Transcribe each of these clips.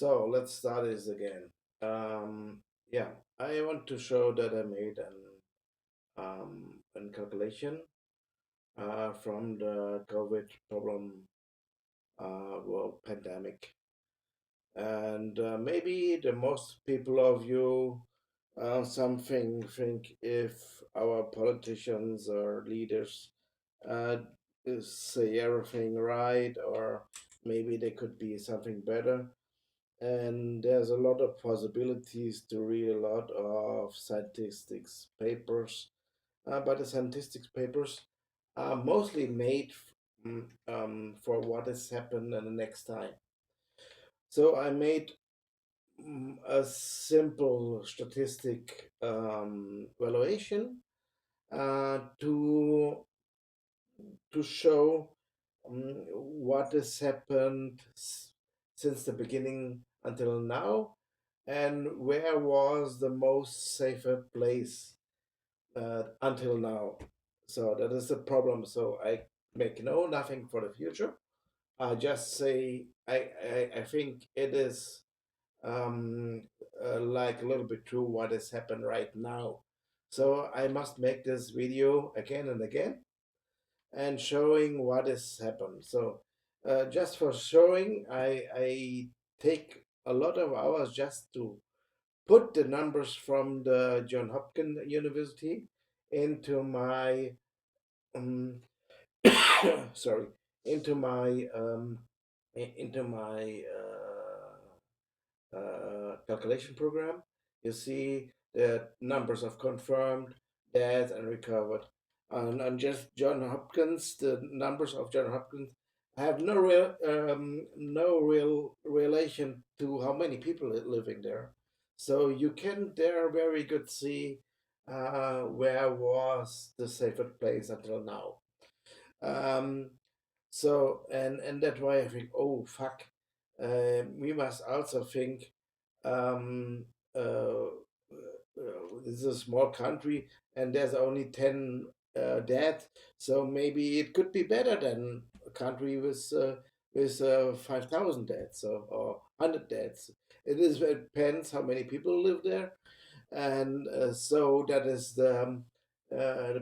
So let's start this again. Yeah, I want to show that I made an calculation from the COVID problem, well, pandemic, and maybe the most people of you something think if our politicians or leaders uh, say everything right, or maybe they could be something better. And there's a lot of possibilities to read a lot of statistics papers, but the statistics papers are mostly made for what has happened in the next time. So I made a simple statistic valuation to show what has happened since the beginning until now, and where was the most safer place until now. So that is the problem. So I make nothing for the future. I just say I think it is um, like a little bit true what has happened right now. So I must make this video again and again and showing what has happened. So just for showing, I take a lot of hours just to put the numbers from the John Hopkins University into my um, sorry, into my into my calculation program. You see the numbers of confirmed, dead, and recovered. And just John Hopkins, the numbers of John Hopkins have no real relation to how many people are living there. So you can there very good see where was the safest place until now. Um, so and that's why I think, oh fuck, we must also think um, this is a small country and there's only 10 dead, so maybe it could be better than a country with 5,000 dead, so or 100 deaths. It depends how many people live there, and so that is the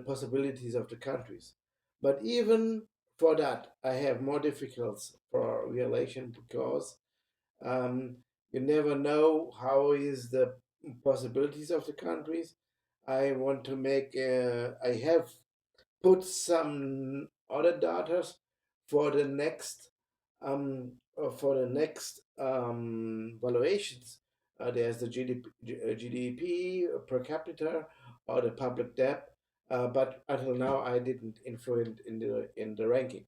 possibilities of the countries. But even for that, I have more difficulties for relation because um, you never know how is the possibilities of the countries. I want to make. I have put some other data for the next valuations. There's the GDP per capita or the public debt, but until now I didn't influence in the ranking.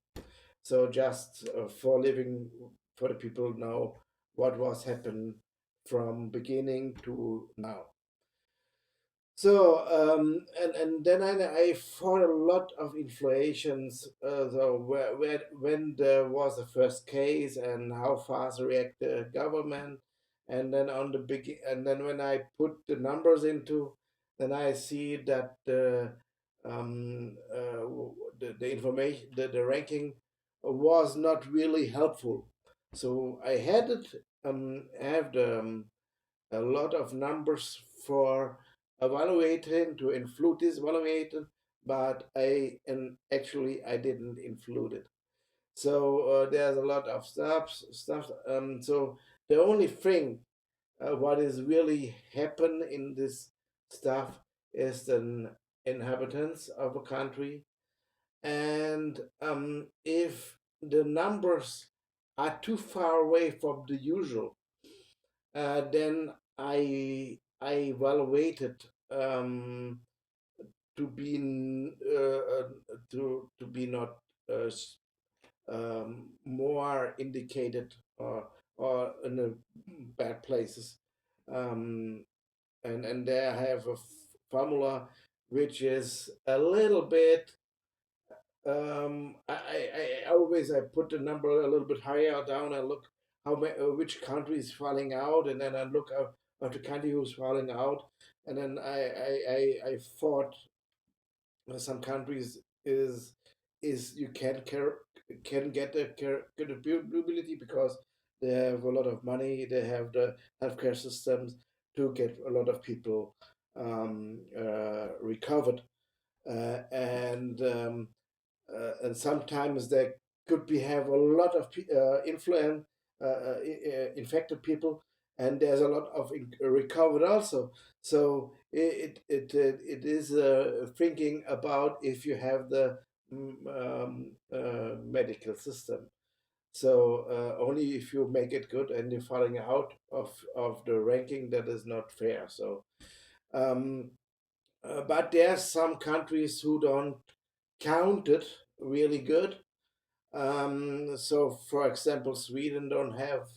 So just for living for the people know what was happened from beginning to now. So and then I found a lot of inflations. So where when there was the first case and how fast react the government, and then on the big and then when I put the numbers into, then I see that the information the ranking was not really helpful. So I had it have a lot of numbers for evaluating to include this evaluating, but I didn't include it. So there's a lot of stuff. So the only thing what is really happen in this stuff is the inhabitants of a country, and if the numbers are too far away from the usual, then I evaluated um, to be to be not uh, more indicated or in the bad places, um, and there I have a formula which is a little bit. I always I put the number a little bit higher down. I look which country is falling out, and then I look at the country who's falling out, and then I thought some countries is you can get the credibility because they have a lot of money, they have the healthcare systems to get a lot of people recovered. And sometimes there could be have a lot of infected people, and there's a lot of recovered also. So it is thinking about if you have the medical system. So only if you make it good and you're falling out of the ranking, that is not fair. So um, but there's some countries who don't count it really good. So, for example, Sweden don't have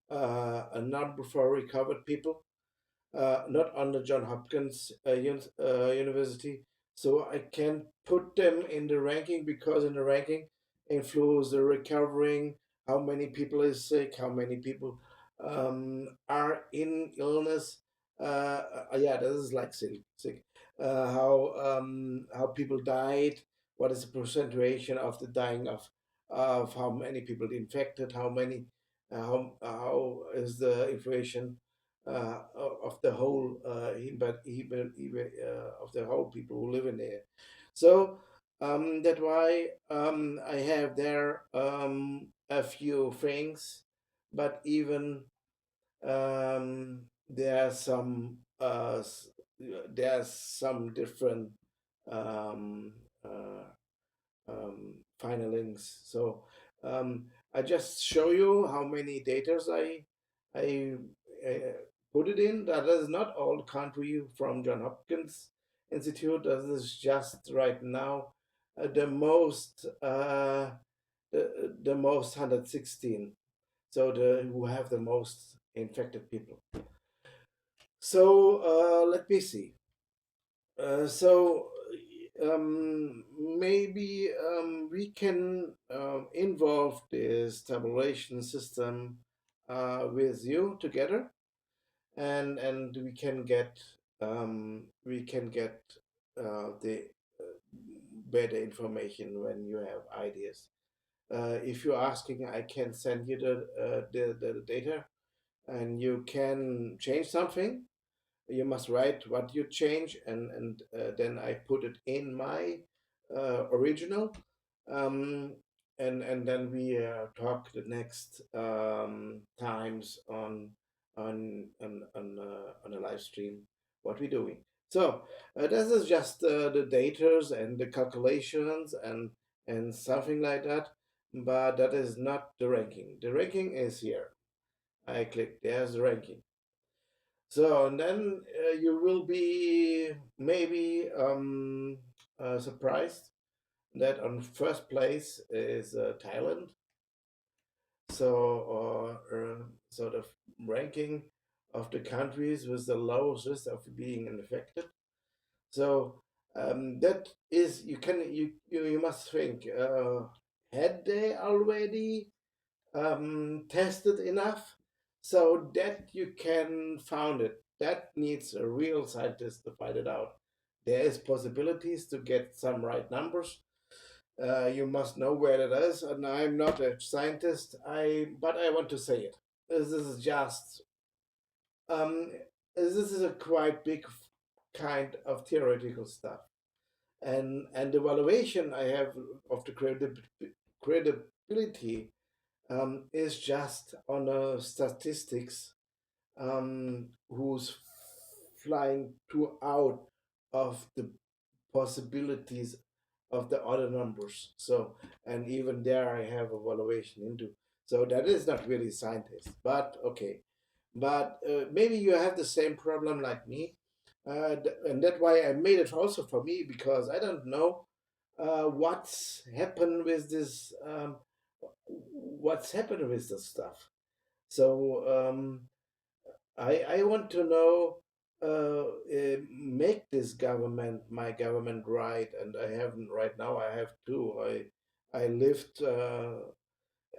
a number for recovered people, not on the John Hopkins University. So I can put them in the ranking because in the ranking includes the recovering, how many people is sick, how many people are in illness. Yeah, this is like sick. How people died, what is the percentage of the dying of how many people infected, how many, how is the inflation of the whole but even of the whole people who live in there. So that's why I have there a few things, but even there are some there's some different um, uh, finalings. So I just show you how many datas I uh, put it in. That is not all country from John Hopkins Institute. That is just right now the most the most 116. So the who have the most infected people. So let me see. So maybe we can involve this tabulation system with you together, and we can get the better information when you have ideas. If you're asking, I can send you the data, and you can change something. You must write what you change, and then I put it in my original, um, and then we talk the next times on a live stream what we're doing. So this is just the datas and the calculations and something like that, but that is not the ranking. The ranking is here. I click. There's the ranking. So, and then you will be maybe surprised that on first place is Thailand. So, sort of ranking of the countries with the lowest risk of being infected. So that is you must think had they already tested enough so that you can found it. That needs a real scientist to find it out. There is possibilities to get some right numbers. You must know where it is, and I'm not a scientist. But I want to say it. This is just um, this is a quite big kind of theoretical stuff, and the evaluation I have of the credibility is just on a statistics who's flying too out of the possibilities of the other numbers. So, and even there I have evaluation into. So that is not really scientist, but okay. But maybe you have the same problem like me. And that's why I made it also for me because I don't know what's happened with this what's happened with this stuff. So I want to know make this government my government right, and I haven't right now. I have two. I lived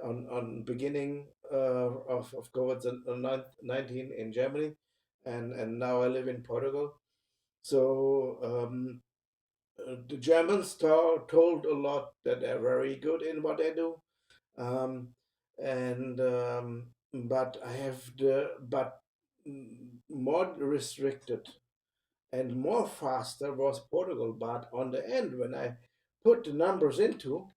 on beginning of COVID-19 in Germany, and now I live in Portugal. So the Germans told a lot that they're very good in what they do. Um, and but I have the but more restricted and more faster was Portugal. But on the end, when I put the numbers into,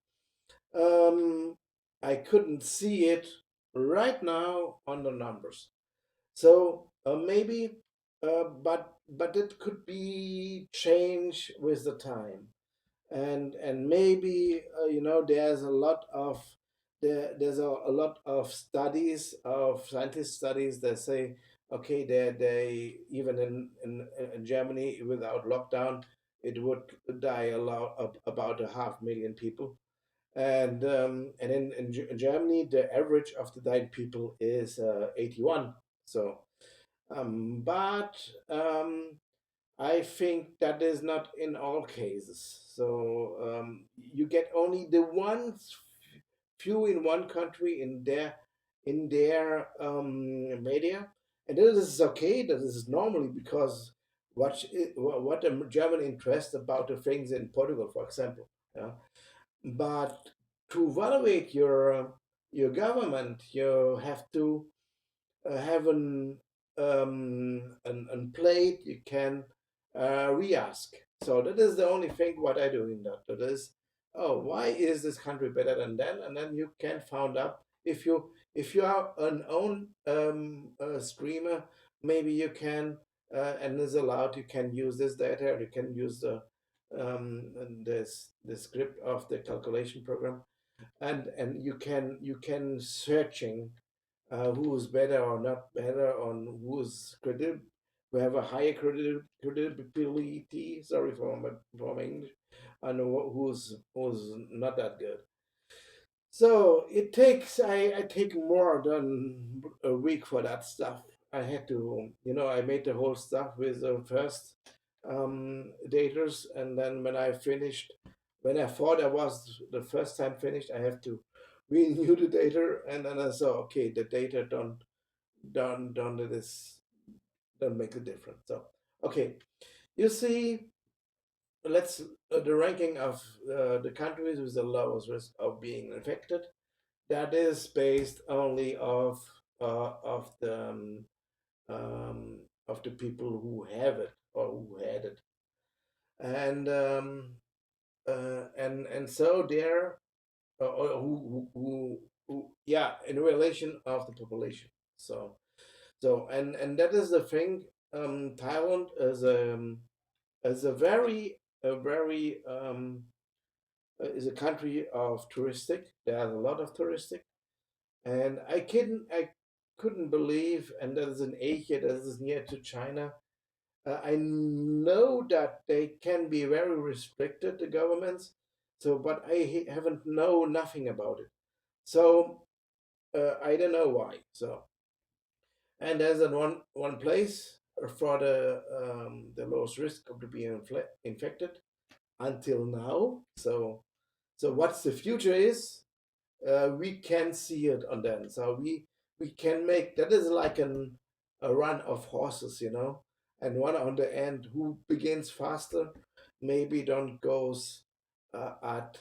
um, I couldn't see it right now on the numbers. So maybe, but it could be changed with the time, and maybe there's a lot of there's a lot of studies of scientist studies that say okay they even in Germany without lockdown it would die a lot about 500,000 people, and in Germany the average of the died people is 81. So but um, I think that is not in all cases. So you get only the ones few in one country in their media, and this is okay. This is normally because what the German interest about the things in Portugal, for example. Yeah, but to evaluate your government, you have to have an plate you can re-ask. So that is the only thing what I do in that. That is, oh, why is this country better than that? And then you can find out if you are an own streamer, maybe you can and is allowed you can use this data. You can use and the script of the calculation program, and you can searching who's better or not better on who's credible, who have a higher credibility. Sorry for my English, and who's not that good. So it takes I take more than a week for that stuff. I had to I made the whole stuff with the first daters, and then when I finished, when I thought I was the first time finished, I have to renew the data, and then I saw okay the data don't do this, don't make a difference. So okay, you see, let's the ranking of the countries with the lowest risk of being infected. That is based only um, of the people who have it or who had it, and and so they're yeah, in relation of the population. So and that is the thing. Thailand is a very is a country of touristic. There's a lot of touristic, and I couldn't believe, and that is in Asia, that is near to China. I know that they can be very restricted, the governments. So, but I haven't know nothing about it. So I don't know why. So, and there's one place for the lowest risk of being infected until now. So what's the future is, we can see it on them. So we can make that is like a run of horses, and one on the end who begins faster, maybe don't goes at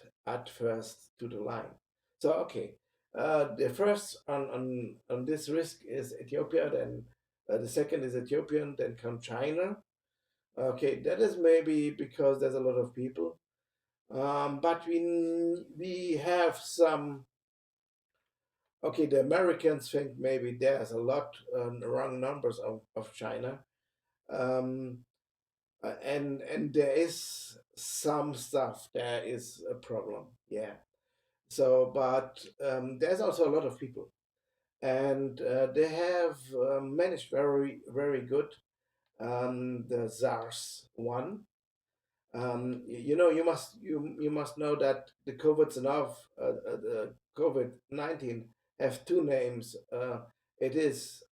first to the line. So okay, the first on this risk is Ethiopia, then the second is Ethiopian, then come China. Okay, that is maybe because there's a lot of people, but we have some. Okay, the Americans think maybe there's a lot wrong numbers of China, um, and there is some stuff. There is a problem, yeah. So, but there's also a lot of people, and they have managed very very good the SARS one. You must know that the the COVID-19 have two names. It is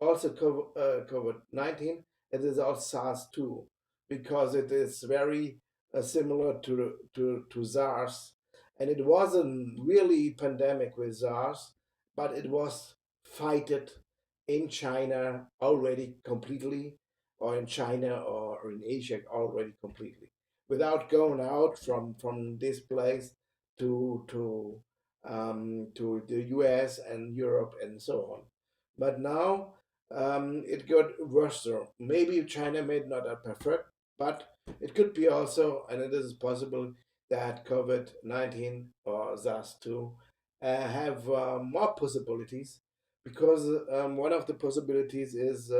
also COVID-19. It is also SARS-2 because it is very similar to SARS, and it wasn't really pandemic with SARS, but it was fighted in China already completely, or in China or in Asia already completely, without going out from this place to to the US and Europe and so on. But now it got worse. Maybe China made not a perfect, but it could be also, and it is possible that COVID-19 or SARS-2 have more possibilities because one of the possibilities is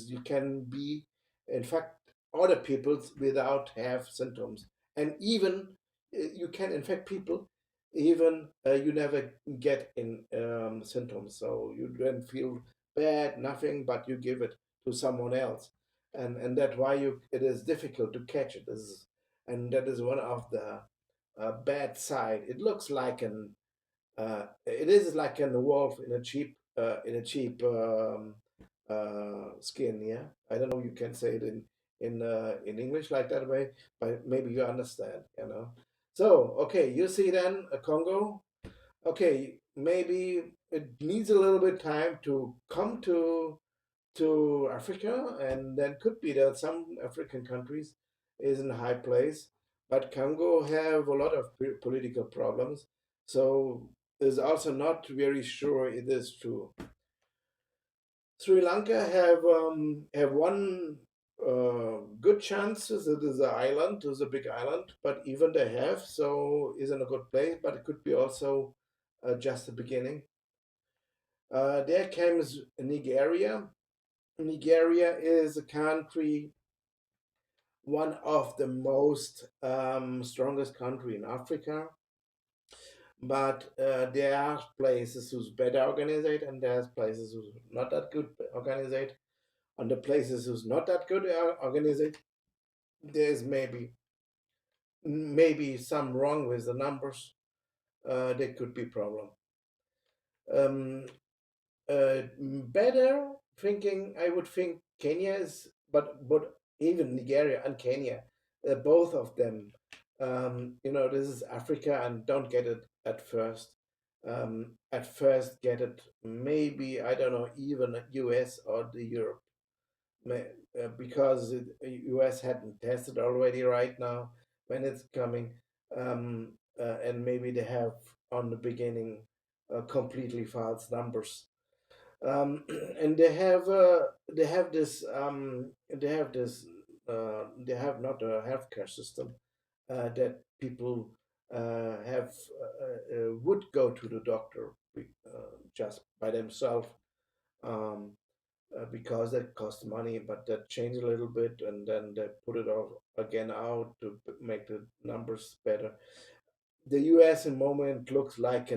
you can be, in fact, other people without have symptoms, and even you can infect people even you never get in symptoms, so you don't feel bad, nothing, but you give it to someone else, and that's why you it is difficult to catch it. And that is one of the bad side. It looks like an it is like a wolf in a cheap skin. Yeah, I don't know. You can say it in English like that way, but maybe you understand. You know. So okay, you see then a Congo. Okay, maybe it needs a little bit time to come to Africa, and then could be that some African countries is in a high place, but Congo have a lot of political problems, so is also not very sure it is true. Sri Lanka have one good chances. It is an island, it is a big island, but even they have so is in a good place, but it could be also just the beginning. There comes Nigeria. Nigeria is a country, one of the most strongest country in Africa. But there are places who's better organized, and there's places who's not that good organized. On the places who's not that good organized, there's maybe some wrong with the numbers. There could be problem. Um, Better thinking, I would think Kenya is, but even Nigeria and Kenya, both of them, this is Africa, and don't get it at first. At first, get it maybe I don't know, even US or the Europe, because US hadn't tested already right now when it's coming, and maybe they have on the beginning completely false numbers, and they have not a healthcare system that people have would go to the doctor just by themselves, um, because that costs money, but that change a little bit, and then they put it all again out to make the numbers better. The US in moment looks like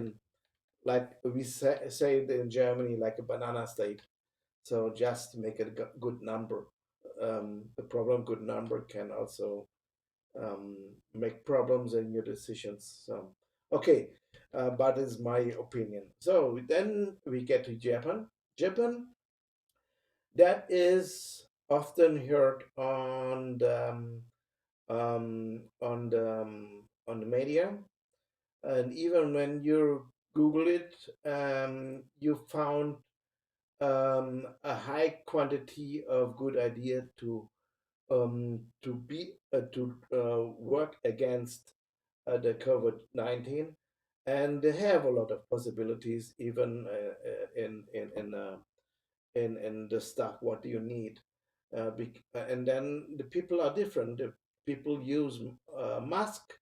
we say it in Germany, like a banana state. So just make it a good number. The problem good number can also make problems in your decisions. So okay, but it's my opinion. So then we get to Japan. Japan, that is often heard on the media, and even when you Google it, you found a high quantity of good idea to work against the COVID-19, and they have a lot of possibilities even in the stuff. What do you need? And then the people are different. The people use mask,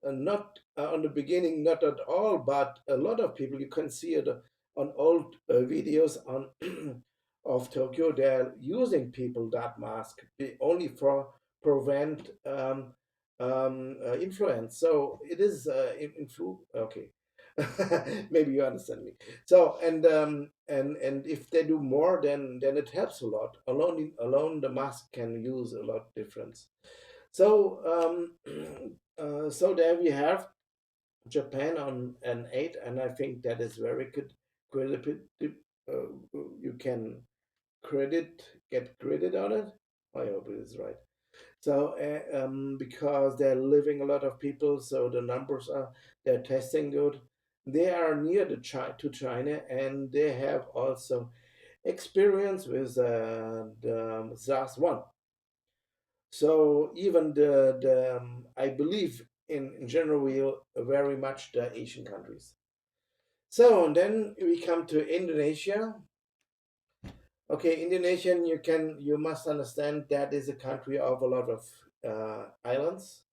not on the beginning, not at all, but a lot of people, you can see it on old videos on of Tokyo. They're using people that mask only for prevent influence. So it is influ. Okay, maybe you understand me. So and if they do more, then it helps a lot. Alone the mask can use a lot difference. So so there we have Japan on an 8, and I think that is very good. Credit, you can get credit on it. I hope it is right. So because they're living a lot of people, so the numbers are they're testing good. They are near to China, and they have also experience with the SARS one. So even the I believe in general, very much the Asian countries. So and then we come to Indonesia. Okay, Indonesian, you must understand that is a country of a lot of islands,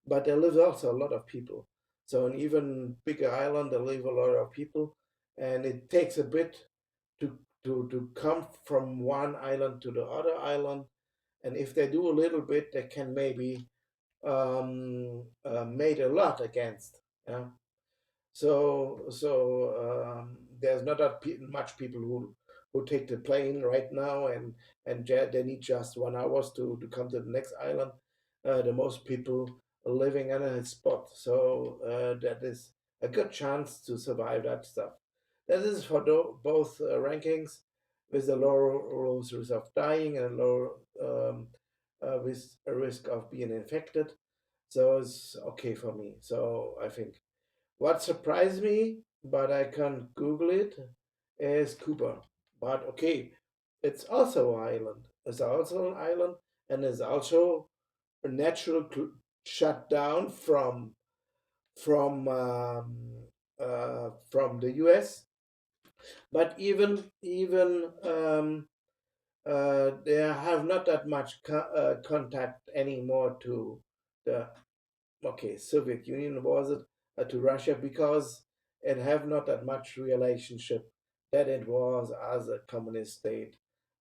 but there lives also a lot of people. So an even bigger island, there live a lot of people, and it takes a bit to to come from one island to the other island. And if they do a little bit, they can maybe made a lot against. Yeah. So there's not that much people who take the plane right now, and they need just 1 hour to come to the next island. The most people are living in a spot, so that is a good chance to survive that stuff. That is for both rankings, with a lower risk of dying and lower with a risk of being infected. So it's okay for me. So I think what surprised me, but I can't Google it, is Cuba. But okay, it's also an island. It's also an island, and it's also a natural shut down from the U.S. But even they have not that much contact anymore to the okay, Soviet Union was it to Russia because it have not that much relationship that it was as a communist state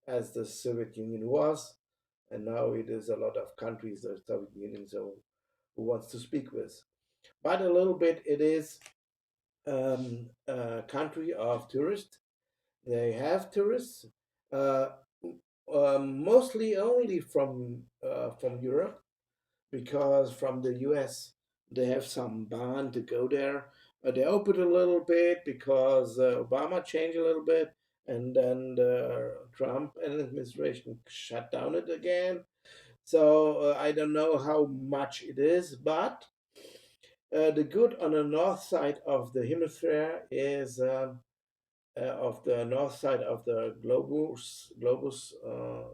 as the Soviet Union was, and now it is a lot of countries the Soviet Union so who wants to speak with. But a little bit it is a country of tourists. They have tourists, uh, mostly only from Europe because from the US they have some ban to go there. They opened a little bit because Obama changed a little bit, and then the Trump administration shut down it again. So I don't know how much it is, but the good on the north side of the hemisphere is of the north side of the globus,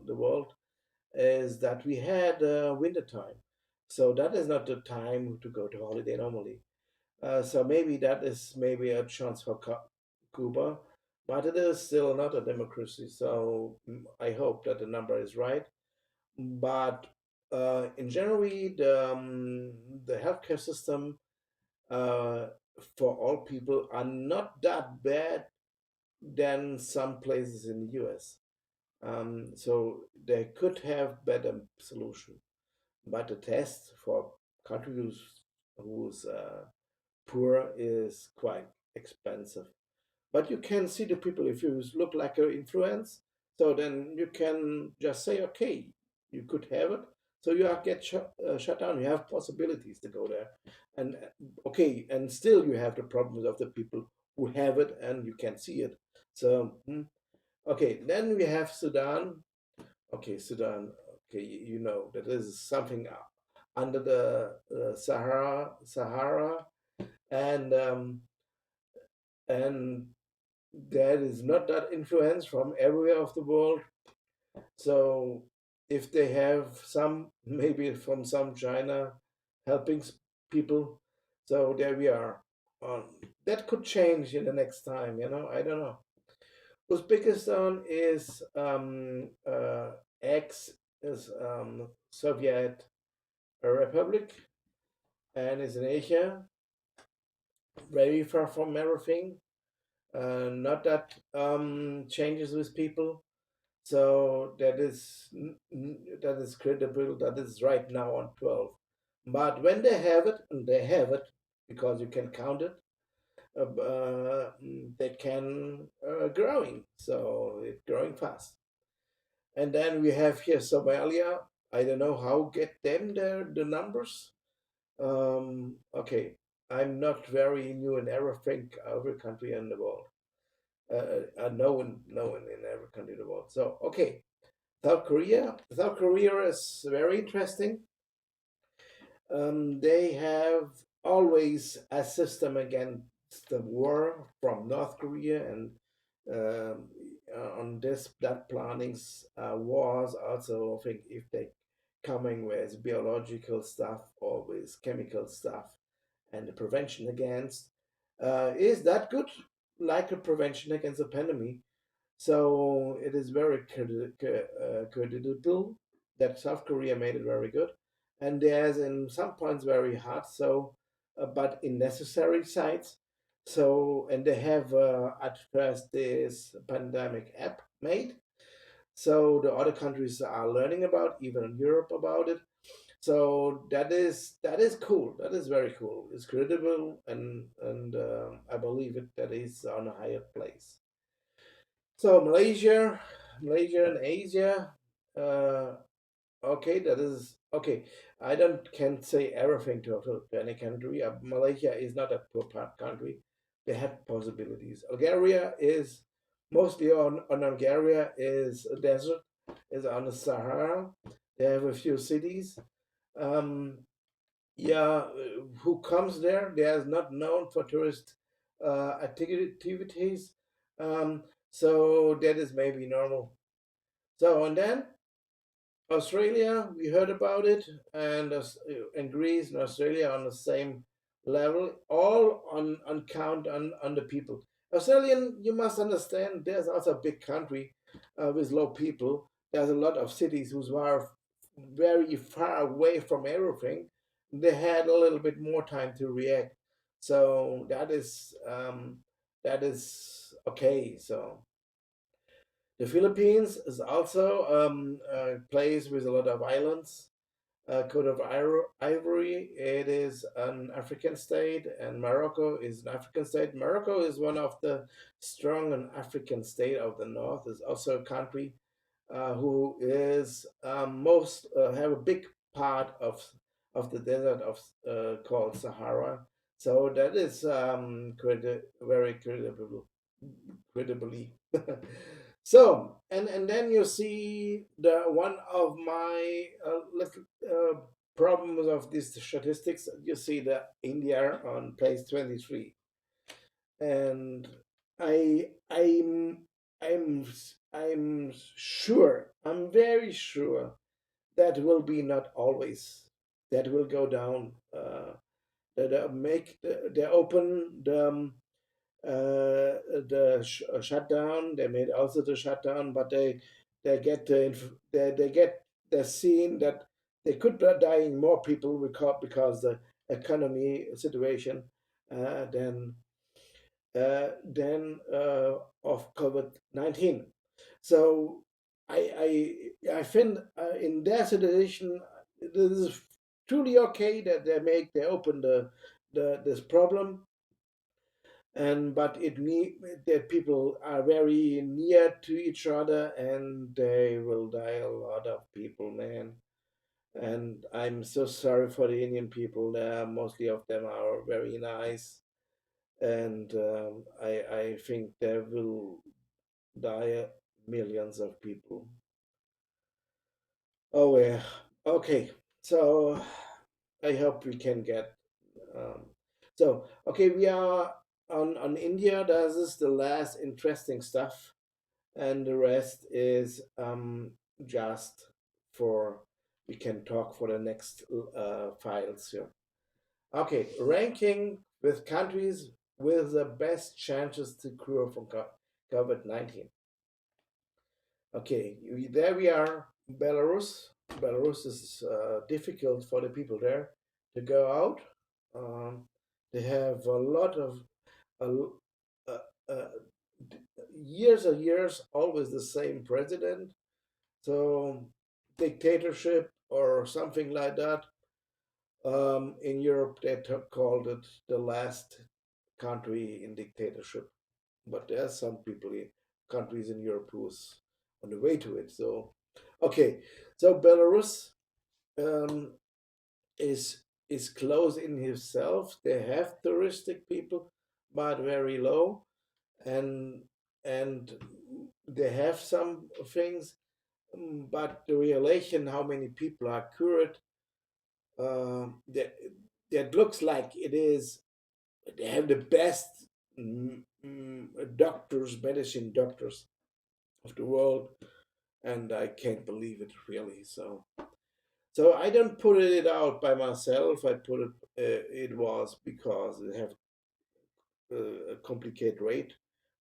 the world is that we had winter time. So that is not the time to go to holiday normally. So maybe that is maybe a chance for Cuba, but it is still not a democracy. So I hope that the number is right. But in general, the healthcare system uh, for all people are not that bad than some places in the US. So they could have better solution. But the test for countries who's poor is quite expensive. But you can see the people if you look like an influence. So then you can just say, okay, you could have it. So you are get shut down. You have possibilities to go there, and okay, and still you have the problems of the people who have it and you can see it. So okay, then we have Sudan. Okay, Sudan. Okay, you know that is something under the Sahara, and and there is not that influence from everywhere of the world. So if they have some, maybe from some China helping people, so there we are. That could change in the next time. I don't know. Uzbekistan is ex is Soviet republic and is in Asia, very far from everything. Not that changes with people. So that is credible. That is right now on 12. But when they have it, and they have it because you can count it, they can growing. So it's growing fast. And then we have here Somalia. I don't know how get them there the numbers. Okay, I'm not very new in everything, every country in the world. No one in every country in the world. So okay, South Korea. South Korea is very interesting. They have always a system against the war from North Korea, and on this that plannings wars also. I think if they coming with biological stuff or with chemical stuff and the prevention against. Is that good? Like a prevention against a pandemic. So it is very creditable that South Korea made it very good. And there's in some points very hard, so, but in necessary sites. So, and they have at first this pandemic app made. So the other countries are learning about, even in Europe about it. So that is cool. That is very cool. It's credible, and I believe it. That is on a higher place. So Malaysia and Asia. Uh, okay, that is okay. I don't can't say everything to any country. Malaysia is not a poor country. They have possibilities. Algeria is mostly on Algeria is a desert, is on the Sahara. They have a few cities. Um, yeah, who comes there? They are not known for tourist activities. Um, so that is maybe normal. So and then Australia, we heard about it, and Greece and Australia on the same level, all on count on the people. Australian, you must understand, there's also a big country with low people. There's a lot of cities who are very far away from everything. They had a little bit more time to react, so that is okay. So the Philippines is also a place with a lot of islands. Coat of Ivory, it is an African state, and Morocco is an African state. Morocco is one of the strong and African state of the north. Is also a country who is most have a big part of the desert of called Sahara. So that is very credibly. So and then you see the one of my little problems of these statistics. You see the India on place 23, and I I'm I'm sure, I'm very sure that will be not always, that will go down. They open the shutdown. They made also the shutdown, but they get they get the scene that they could be dying more people because the economy situation uh, than of COVID-19. So I think in their situation this is truly okay that they open this problem, and but it need that people are very near to each other and they will die a lot of people, man. And I'm so sorry for the Indian people there. Mostly of them are very nice, and I think there will die millions of people. Oh yeah. Okay. So I hope we can get. Um, so okay, we are on India. This is the last interesting stuff, and the rest is just for we can talk for the next files here. Okay, ranking with countries with the best chances to cure from COVID-19. Okay, there we are. Belarus. Belarus is difficult for the people there to go out. Um, they have a lot of uh, uh, uh, years and years, always the same president. So dictatorship or something like that. In Europe, they called it the last country in dictatorship. But there are some people in countries in Europe who's on the way to it. So, okay, so Belarus um, is close in himself. They have touristic people, but very low, and and they have some things, but the relation how many people are cured, that looks like it is. They have the best doctors, medicine doctors of the world, and I can't believe it really. So So I don't put it out by myself. I put it. It was because they have a complicated rate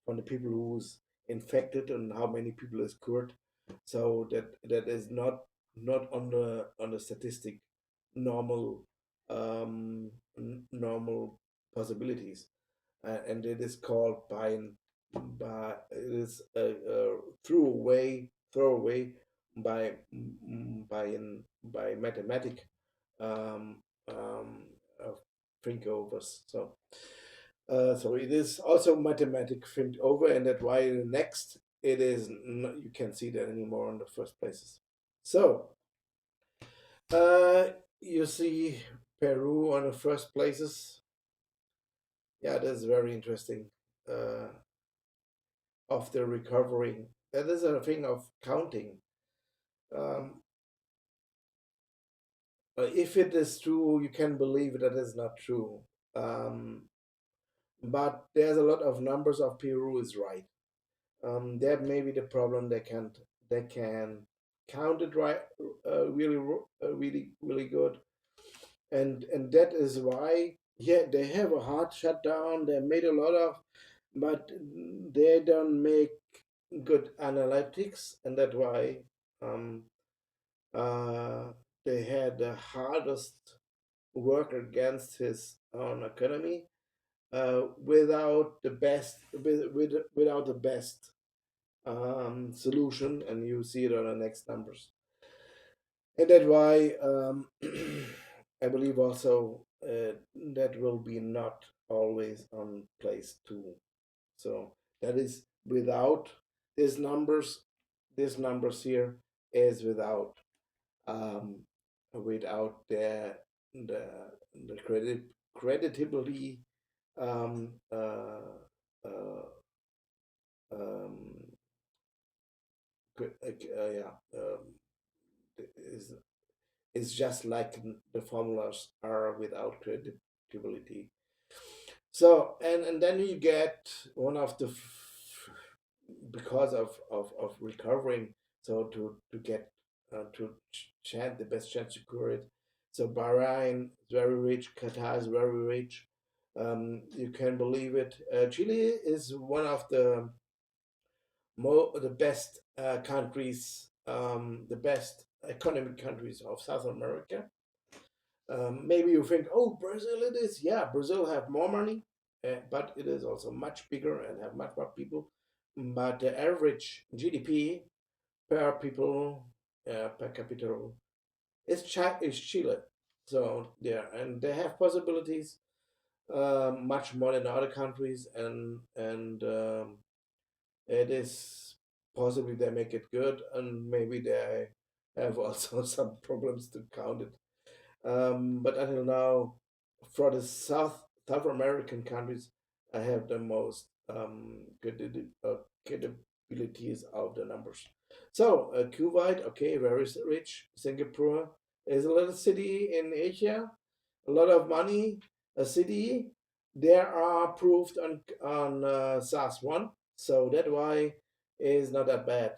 from the people who's infected and how many people is cured. So that is not on the statistic normal normal possibilities, and it is called by it is a throwaway by mathematic um, um, of thinkovers. So it is also mathematic think over, and that's why the next it is not, you can't see that anymore in the first places. So uh, you see Peru on the first places. Yeah, that's very interesting. Uh, of the recovery, that is a thing of counting. Um, if it is true, you can believe that is not true. Um, but there's a lot of numbers of Peru is right. That may be the problem. They can count it right, really good, and that is why, yeah, they have a hard shutdown. They made a lot of, but they don't make good analytics, and that's why um, uh, they had the hardest work against his own economy without the best without the best solution, and you see it on the next numbers. And that's why I believe also that will be not always on place too. So that is without these numbers. These numbers here is um, without the the creditably um, uh, uh, um, yeah, is it's just like the formulas are without credibility. So and then you get one of the because of recovering. So to get to chance the best chance to cure it. So Bahrain is very rich. Qatar is very rich. You can believe it. Chile is one of the best countries, the best economic countries of South America. Maybe you think, oh, Brazil it is. Yeah, Brazil have more money, but it is also much bigger and have much more people. But the average GDP per people per capita is Chile. So yeah, and they have possibilities much more than other countries, and it is possibly they make it good, and maybe they have also some problems to count it. But until now, for the South American countries, I have the most capabilities of the numbers. So Kuwait, okay, very rich. Singapore is a little city in Asia, a lot of money, a city. There are approved on SARS one, so that why is not that bad.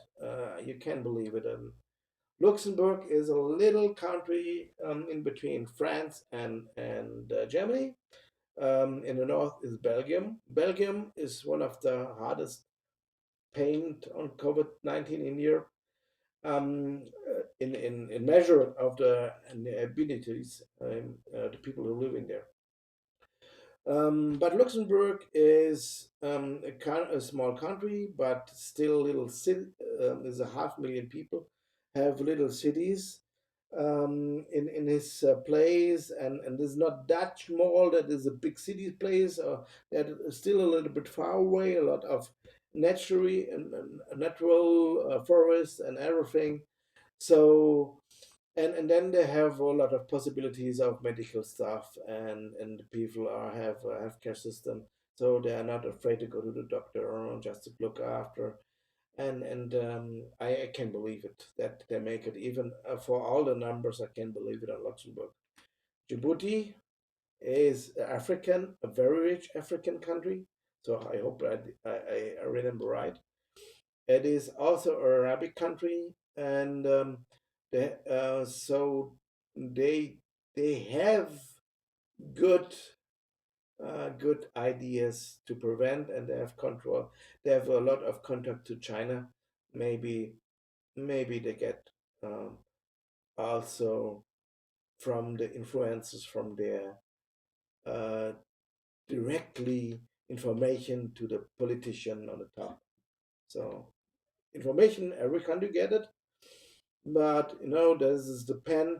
You can believe it. Luxembourg is a little country in between France and Germany. In the north is Belgium. Belgium is one of the hardest pained on COVID-19 in Europe. In measure of the abilities, the people who live in there. But Luxembourg is a small country, but still little city. There's a 500,000 people, have little cities in his place, and there's not that small that is a big city place, or that is still a little bit far away. A lot of natural forest and everything. So and then they have a lot of possibilities of medical stuff, and the people have a healthcare system, so they are not afraid to go to the doctor or just to look after. And I can believe it that they make it even for all the numbers. I can believe it on Luxembourg. Djibouti is African, a very rich African country. So I hope I remember right. It is also an Arabic country, and so they they have good good ideas to prevent, and they have control. They have a lot of contact to China. Maybe maybe they get um, also from the influences from there uh, directly information to the politician on the top. So information, every country get it, but this is depend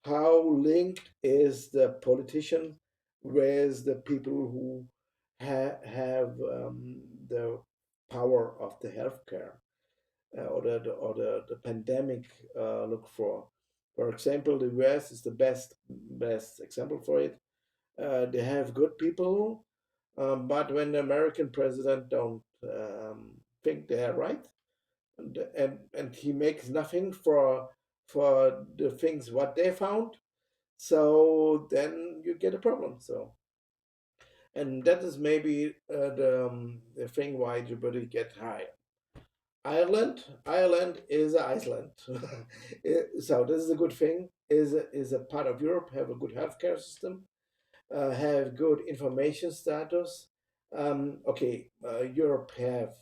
how linked is the politician with the people who have the power of the healthcare or the pandemic look for. For example, the US is the best example for it. They have good people, but when the American president don't think they are right, and he makes nothing for the things what they found, so then you get a problem. So, and that is maybe the thing why everybody get high. Ireland is Iceland. So this is a good thing. Is a part of Europe, have a good healthcare system, have good information status. Okay, Europe have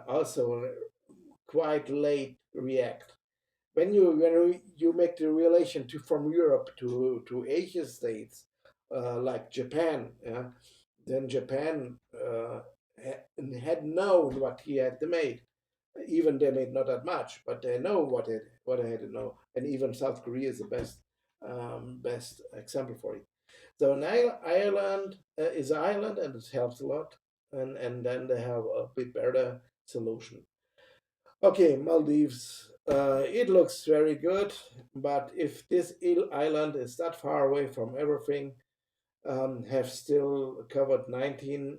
also quite late react. When you make the relation to from Europe to Asia states, like Japan, yeah, then Japan had known what he had made. Even they made not that much, but they know what they had to know. And even South Korea is the best example for it. So in Ireland is Ireland, and it helps a lot. And then they have a bit better solution. Okay, Maldives. It looks very good, but if this island is that far away from everything, have still covered 19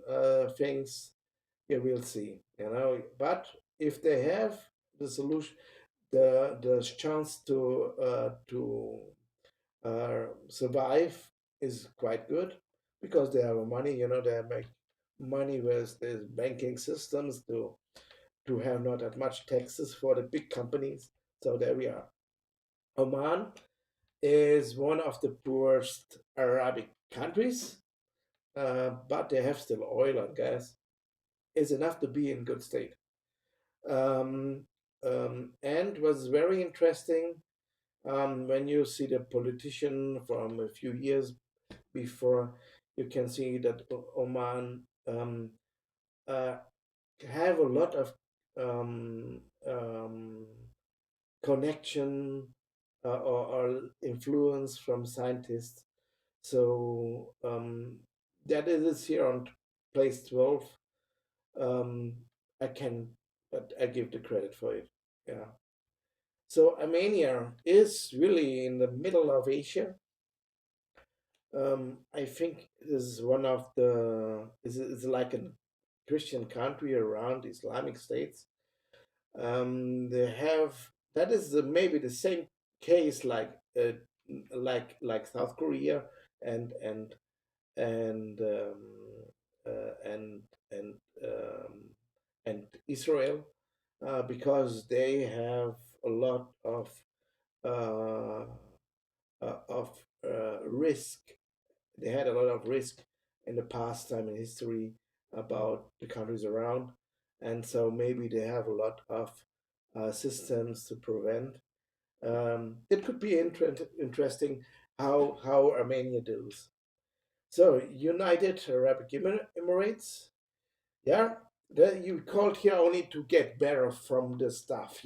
things, you will see. But if they have the solution, the chance to survive is quite good because they have money. They make money with the banking systems to have not that much taxes for the big companies. So there we are. Oman is one of the poorest Arabic countries, but they have still oil and gas. It's enough to be in good state. Um, and was very interesting when you see the politician from a few years before, you can see that Oman uh, have a lot of um, um, connection or influence from scientists. So that is here on place 12. Um, I can, but I give the credit for it. Yeah. So Armenia is really in the middle of Asia. I think this is one of the is like a Christian country around Islamic states. They have that is maybe the same case like South Korea and and and and and um, and Israel, because they have a lot uh, of risk. They had a lot of risk in the past time in history about the countries around, and so maybe they have a lot of systems to prevent. It could be interesting how Armenia does. So United Arab Emirates, yeah, you called here only to get better from the stuff.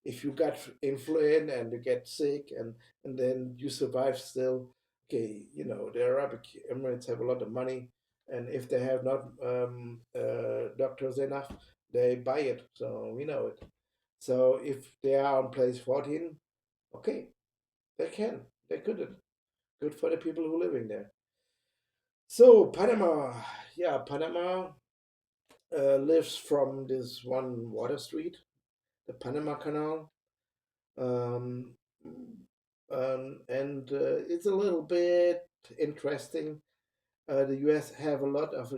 If you got influenza and you get sick and then you survive still, okay, the Arabic Emirates have a lot of money, and if they have not doctors enough, they buy it. So we know it. So if they are on place 14, okay, they couldn't. Good for the people who living there. So Panama, yeah, Panama lives from this one water street, the Panama Canal, um, and it's a little bit interesting. The U.S. have a lot of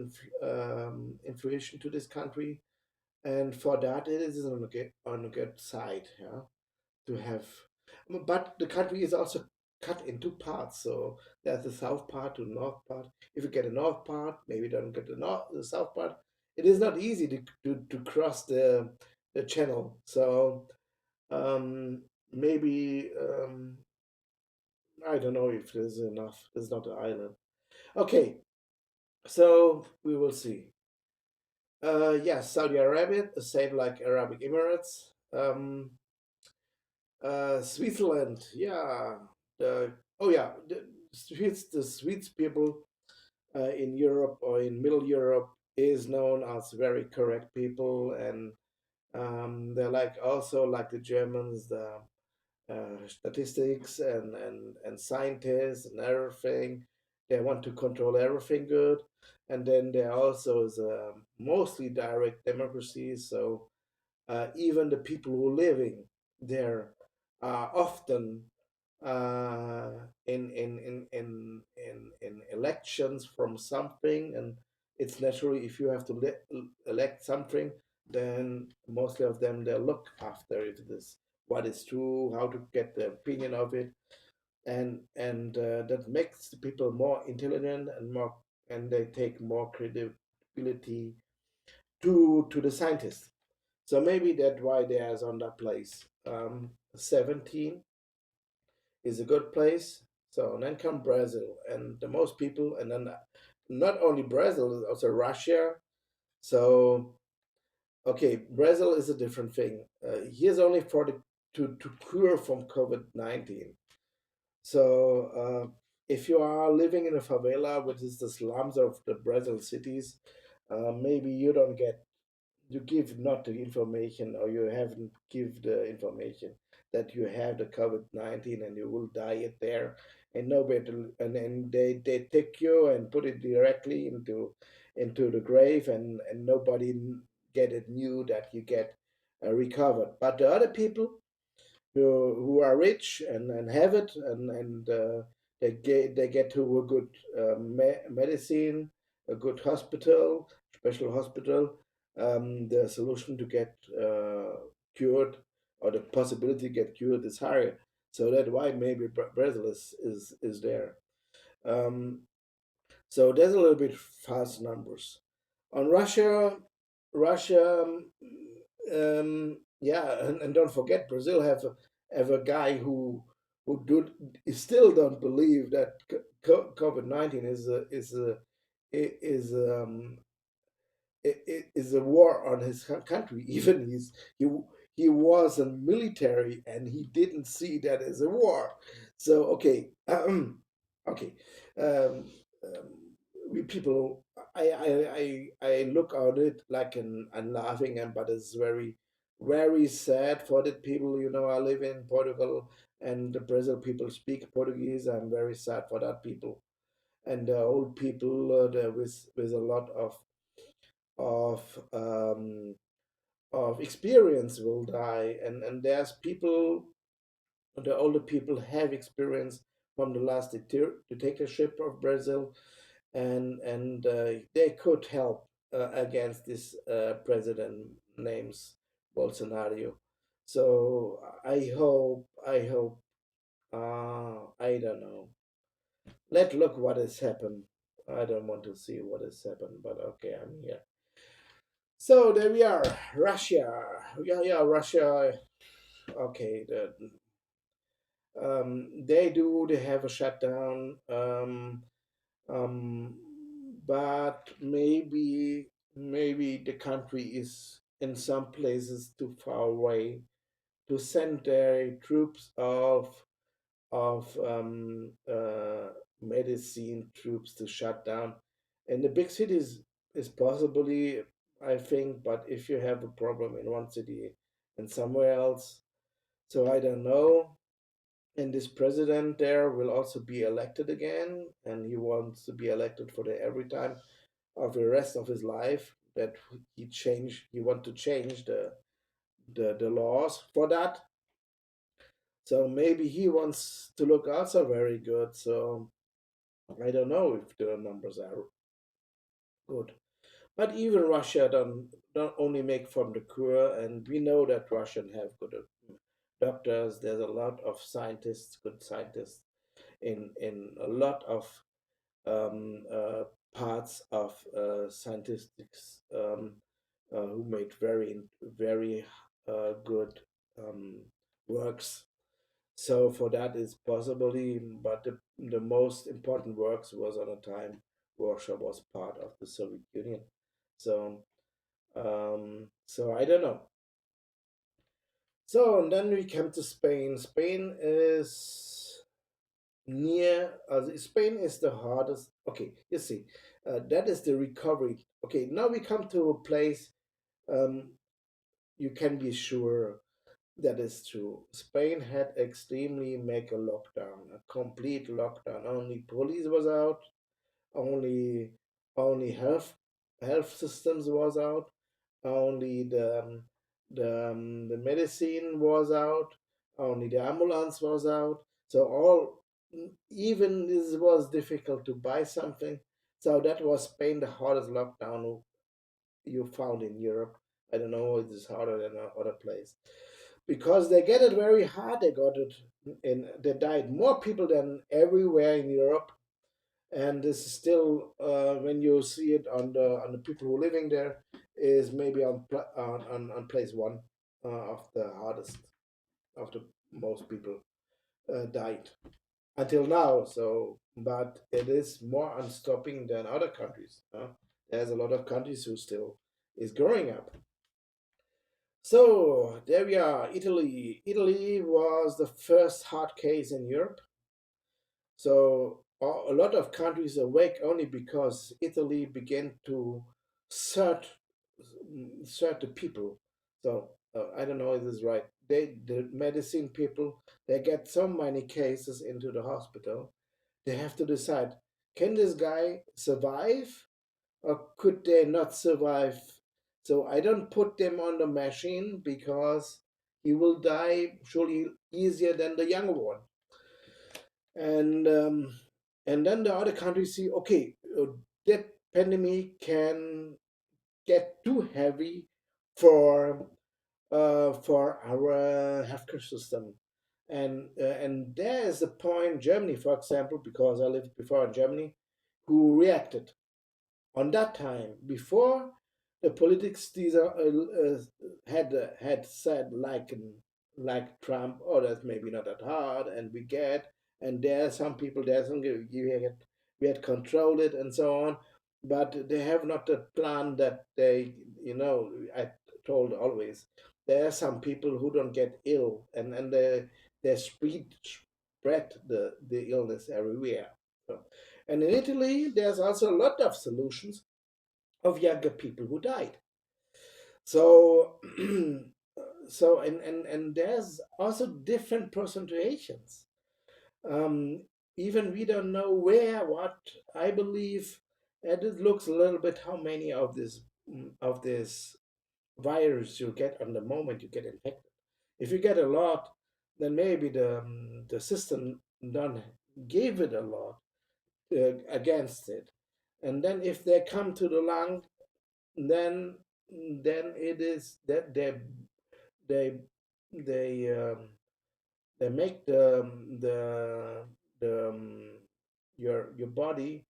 influence to this country, and for that it is on a good side, yeah, to have. But the country is also cut into parts. So there's the south part to the north part. If you get the north part, maybe don't get the south part. It is not easy to cross the channel. So maybe I don't know if there's enough. It's not an island. Okay, so we will see. Yes, Saudi Arabia, the same like Arabic Emirates. Switzerland, yeah. Oh yeah, the Swedes people in Europe or in Middle Europe is known as very correct people, and they're like also like the Germans, the statistics and scientists and everything. They want to control everything good, and then there also is a mostly direct democracy. So even the people who are living there are often uh, in elections from something, and it's naturally if you have to elect something, then mostly of them they look after if it is what is true, how to get the opinion of it, and that makes the people more intelligent and more, and they take more credibility to the scientists. So maybe that's why they are on that place. 17 is a good place. So then come Brazil, and the most people, and then not only Brazil, also Russia. So okay, Brazil is a different thing. Here's only for the to cure from COVID-19. So if you are living in a favela, which is the slums of the Brazil cities, maybe you don't get you give not the information or you haven't give the information that you have the COVID-19 and you will die it there and nobody and they take you and put it directly into the grave and nobody get it knew that you get recovered. But the other people who are rich and have it and they get to a good medicine, a good hospital, special hospital. The solution to get cured or the possibility to get cured is higher. So that's why maybe Brazil is there. Um, so there's a little bit fast numbers. On Russia, Russia, yeah, and don't forget Brazil have a guy who do still don't believe that COVID-19 is is a war on his country. Even he he was a military and he didn't see that as a war. So okay, okay, um, um, we people. I look at it like and laughing, and but it's very sad for the people. You know, I live in Portugal, and the Brazil people speak Portuguese. I'm very sad for that people and the old people with a lot of um, of experience will die, and there's people, the older people have experience from the last dictatorship of Brazil, and they could help against this president names Bolsonaro. So I hope I don't know. Let look what has happened. I don't want to see what has happened, but okay, I'm here. So there we are. Russia. Yeah, yeah, Russia. Okay, they do. They have a shutdown. Um, but maybe the country is in some places too far away to send their troops of medicine troops to shut down. In the big cities is possibly, I think, but if you have a problem in one city and somewhere else, so I don't know. And this president there will also be elected again, and he wants to be elected for the every time of the rest of his life. That he want to change the laws for that. So maybe he wants to look also very good. So I don't know if the numbers are good. But even Russia don't only make from the cure, and we know that Russian have good doctors. There's a lot of scientists, good scientists, in a lot of um, uh, parts of scientistics, who made very good um, works. So for that is possibly, but the most important works was on a time Russia was part of the Soviet Union. So so I don't know. So and then we come to Spain. Spain is near. Spain is the hardest. Okay, you see, that is the recovery. Okay, now we come to a place. Um, you can be sure that is true. Spain had extremely make a lockdown, a complete lockdown. Only police was out, only only health systems was out, only the medicine was out, only the ambulance was out. So all, even this was difficult to buy something. So that was Spain, the hardest lockdown you found in Europe. I don't know, it is harder than other place because they get it very hard. They got it in. They died more people than everywhere in Europe, and this is still when you see it on the people who are living there is maybe on place one of the hardest of the most people died until now. So, but it is more unstopping than other countries. There's a lot of countries who still is growing up. So there we are. Italy. Italy was the first hard case in Europe. So a lot of countries awake only because Italy began to search search the people. So I don't know if this is right. The medicine people, they get so many cases into the hospital. They have to decide: can this guy survive, or could they not survive? So I don't put them on the machine because he will die surely easier than the younger one. And and then the other countries see, okay, that pandemic can get too heavy for our healthcare system. And there is a point, Germany, for example, because I lived before in Germany, who reacted on that time before the politics these are, had said like Trump, oh, that's maybe not that hard, and we get, and there are some people, there's some we had controlled it and so on, but they have not the plan that they, I told always, there are some people who don't get ill, and they spread the illness everywhere. So, and in Italy, there's also a lot of solutions of younger people who died. So, and there's also different percentages. Um, Even we don't know where, what. I believe, and it looks a little bit how many of this virus you get on the moment you get infected. If you get a lot, then maybe the system don't give it a lot against it. And then if they come to the lung, then it is that they they they make the your body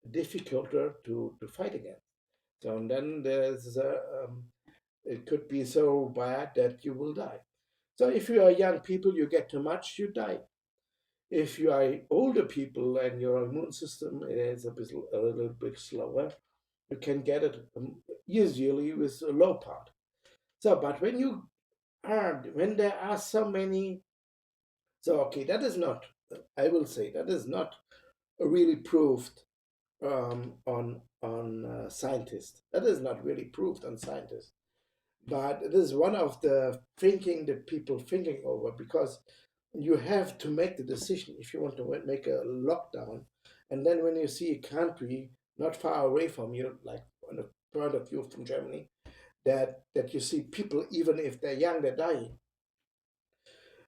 difficulter to fight against. So and then it could be so bad that you will die. So if you are young people, you get too much, you die. If you are older people and your immune system is a little bit slower, you can get it usually with a low part. So, but when there are so many, so okay, that is not, I will say, that is not really proved on scientists. That is not really proved on scientists. But it is one of the thinking that people thinking over because you have to make the decision if you want to make a lockdown, and then when you see a country not far away from you, like on the point of view from Germany, that you see people even if they're young, they're dying,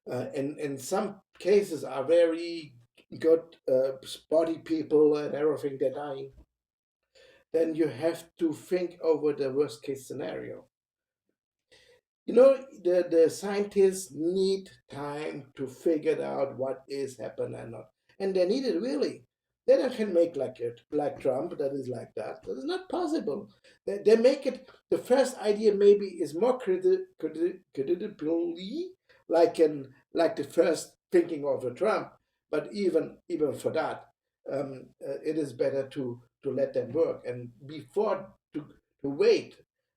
and in some cases are very good spotty people and everything, they're dying. Then you have to think over the worst case scenario. the scientists need time to figure out what is happening and not, and they need it really. They don't can make like it like Trump that is like that. That is not possible. They make it. The first idea maybe is more creditably like the first thinking of a Trump, but even for that, it is better to let them work and before to wait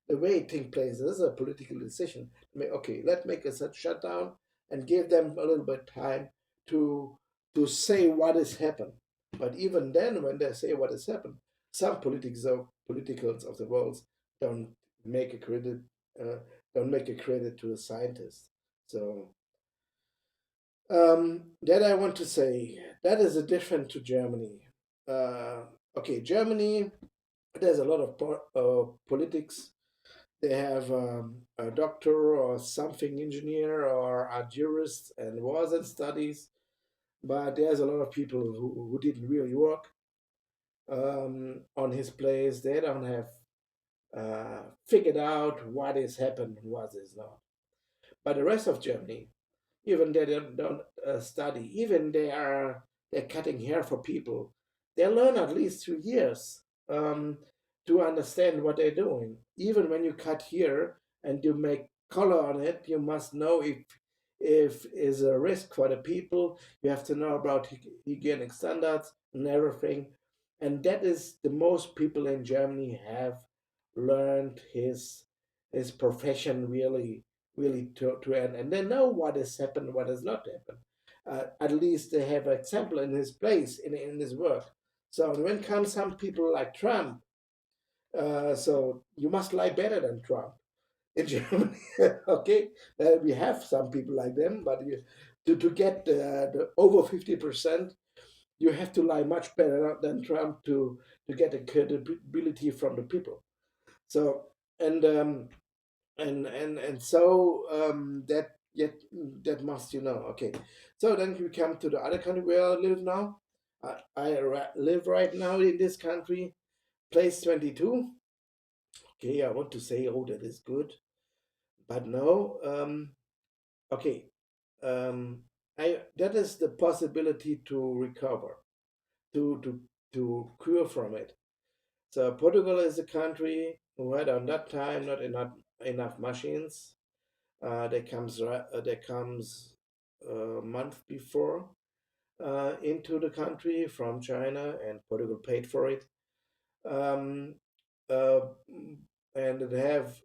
the way it takes place. This is a political decision. Okay, let's make a such shutdown and give them a little bit time to to say what has happened. But even then, when they say what has happened, some politicals of the world don't make a credit uh, don't make a credit to the scientists. So that I want to say that is a different to Germany. Uh, okay, Germany. There's a lot of politics. They have a doctor or something engineer or a jurist and was in studies, but there's a lot of people who didn't really work on his place. They don't have figured out what is happened and what is not. But the rest of Germany, even they don't study, even they're cutting hair for people. They learn at least 2 years um, to understand what they're doing. Even when you cut here and you make color on it, you must know if is a risk for the people. You have to know about hygienic standards and everything. And that is the most people in Germany have learned his profession really to end, and they know what has happened, what has not happened. At least they have an example in his place in his work. So when comes some people like Trump, so you must lie better than Trump in Germany. Okay, we have some people like them, but to get the over 50%, you have to lie much better than Trump to get the credibility from the people. So and and so that yet that must okay. So then we come to the other country where I live now. I live right now in this country, place 22. Okay, I want to say, oh, that is good, but no. Okay, um, I that is the possibility to recover, to to to cure from it. So Portugal is a country who had on that time not enough machines. That comes a month before into the country from China, and Portugal paid for it. Um, uh, and they have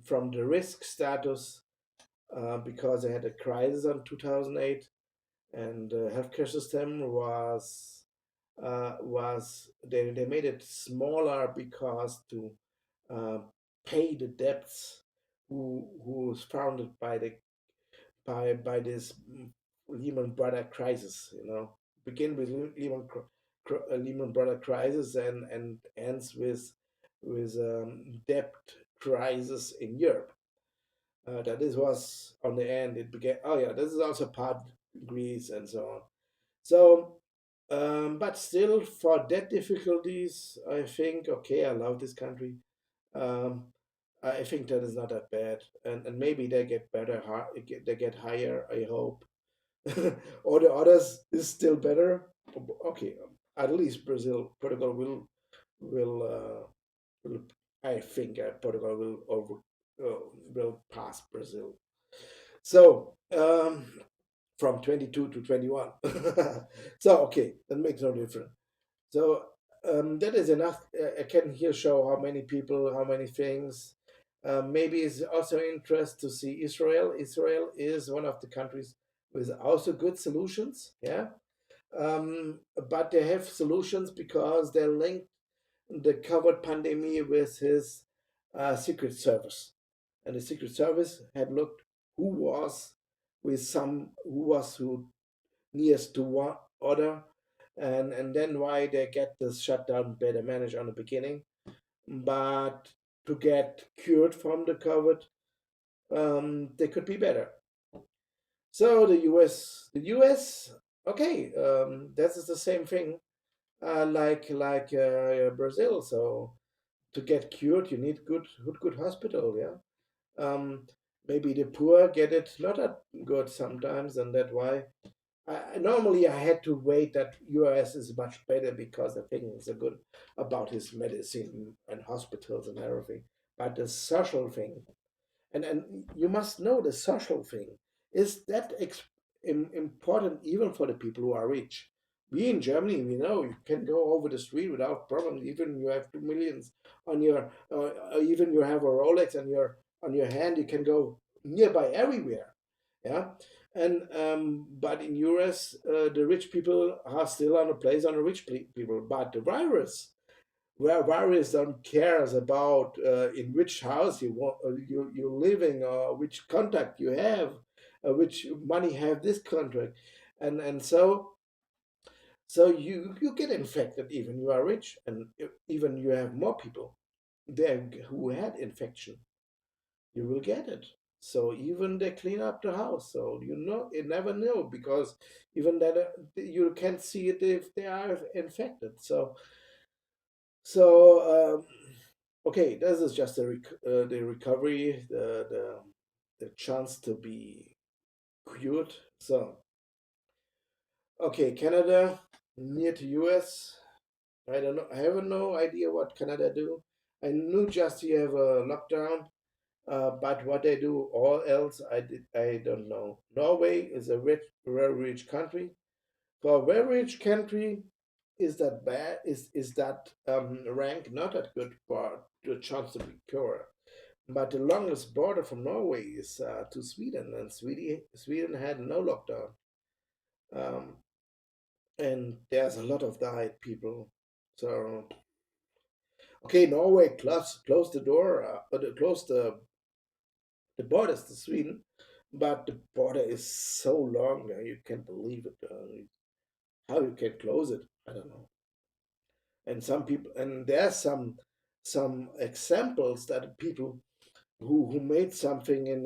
from the risk status because they had a crisis in 2008, and the healthcare system was they made it smaller because to uh, pay the debts who was founded by this Lehman Brothers crisis. Begin with Lehman Brothers crisis and ends with debt crisis in Europe. That this was on the end. It began. Oh yeah, this is also part Greece and so on. So, but still, for debt difficulties, I think okay, I love this country. Um, I think that is not that bad, and maybe they get better. They get higher. I hope. Or the others is still better. Okay, at least Portugal will. I think Portugal will pass Brazil. So from 22 to 21. So okay, that makes no difference. So that is enough. I can here show how many people, how many things. Maybe it's also interest to see Israel. Israel is one of the countries with also good solutions. Yeah, but they have solutions because they linked the COVID pandemic with his secret service, and the secret service had looked who was who nearest to one other, and then why they get this shutdown better managed on the beginning, but to get cured from the COVID, they could be better. So the US, okay, that is the same thing, like Brazil. So to get cured, you need good hospital. Yeah. maybe the poor get it not that good sometimes, and that's why normally I had to wait that US is much better because the things are good about his medicine and hospitals and everything. But the social thing, and you must know the social thing is that important even for the people who are rich. We in Germany, we know you can go over the street without problem. Even you have 2 millions on your, even you have a Rolex on your hand, you can go nearby everywhere. Yeah, and but in US, the rich people are still on a place on the rich people, but the virus where virus don't cares about in which house you want you're living or which contact you have, which money have this contract, and so you get infected even you are rich, and even you have more people there who had infection, you will get it. So even they clean up the house, so you never know because even that you can't see it if they are infected. So okay, this is just the recovery, the chance to be cured. So okay, Canada near to US. I don't know. I have no idea what Canada do. I knew just you have a lockdown, but what they do all else I don't know. Norway is a rich, very rich country. For a very rich country, is that bad? Is that rank not that good for the chance to be cured? But the longest border from Norway is to Sweden, and Sweden had no lockdown. Um, and there's a lot of died people. So okay, Norway closed the door, closed the borders to Sweden, but the border is so long, you can't believe it. How you can close it, I don't know. And some people, and there's some examples that people who made something in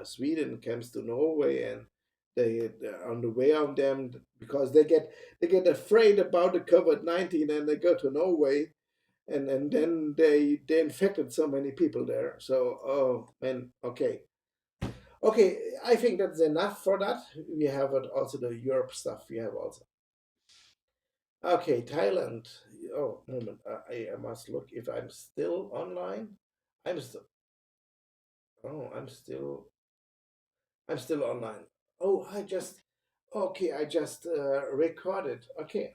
Sweden comes to Norway, and they're on the way on them because they get afraid about the COVID-19, and they go to Norway, and then they infected so many people there. So oh man, okay, I think that's enough for that. We have also the Europe stuff. We have also okay, Thailand. Oh, moment. I must look if I'm still online. I'm still. Oh, I'm still online. Oh, okay, I just recorded. Okay.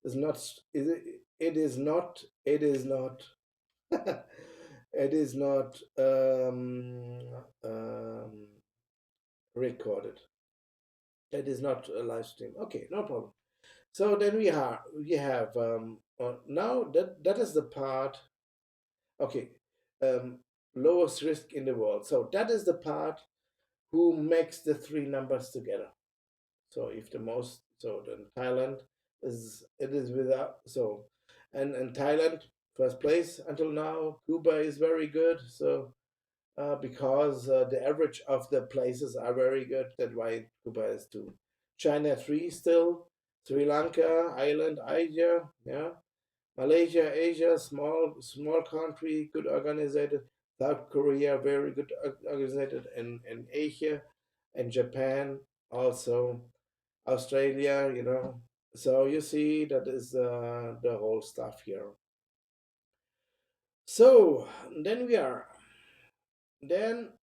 It's not, is it, it is not, it is not, it is not recorded. It is not a live stream. Okay, no problem. So then we have now that is the part. Okay, um, lowest risk in the world. So that is the part who makes the three numbers together. So if the most, so then Thailand is without, so and Thailand first place until now. Cuba is very good. So because the average of the places are very good, that's why Cuba is two. China three still. Sri Lanka, Island, Asia, yeah. Malaysia, Asia, small country, good organized. South Korea, very good organized, and Asia, and Japan also. Australia, So you see, that is the whole stuff here. So then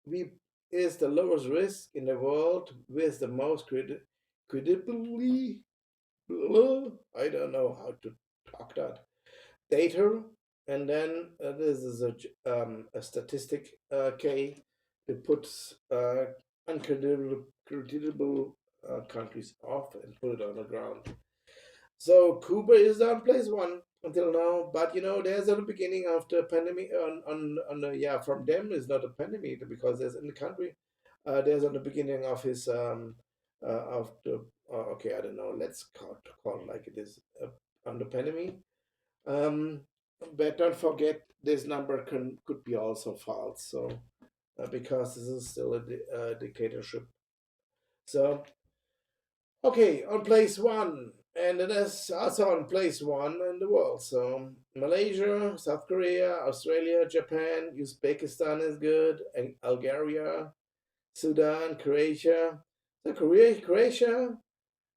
we is the lowest risk in the world with the most credibly, I don't know how to talk that, data, and then this is a statistic K that puts uncredible countries off and put it on the ground. So Cuba is on place one until now, but there's at the beginning of the pandemic on the, yeah, from them is not a pandemic because there's in the country. There's on the beginning of his of the okay, I don't know, let's call it like it is, on the pandemic. um, but don't forget this number could be also false. So because this is still a dictatorship. So Okay, on place one, and it is also on place one in the world. So Malaysia, South Korea, Australia, Japan, Uzbekistan is good, and Bulgaria, Sudan, Croatia. So Croatia,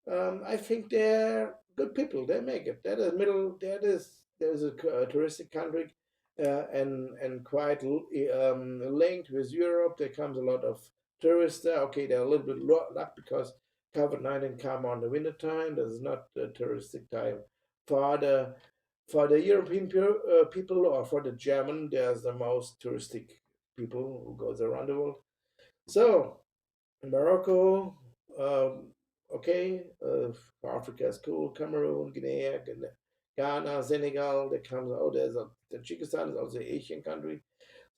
I think they're good people. They make it. That is middle. That is there's a touristic country, and quite linked with Europe. There comes a lot of tourists there. Okay, they're a little bit luck because COVID-19 come on the winter time. This is not the touristic time for the European people, or for the German. There's the most touristic people who goes around the world. So Morocco, okay, Africa is cool. Cameroon, Guinea, Ghana, Senegal. That comes. Oh, Tajikistan is also an Asian country.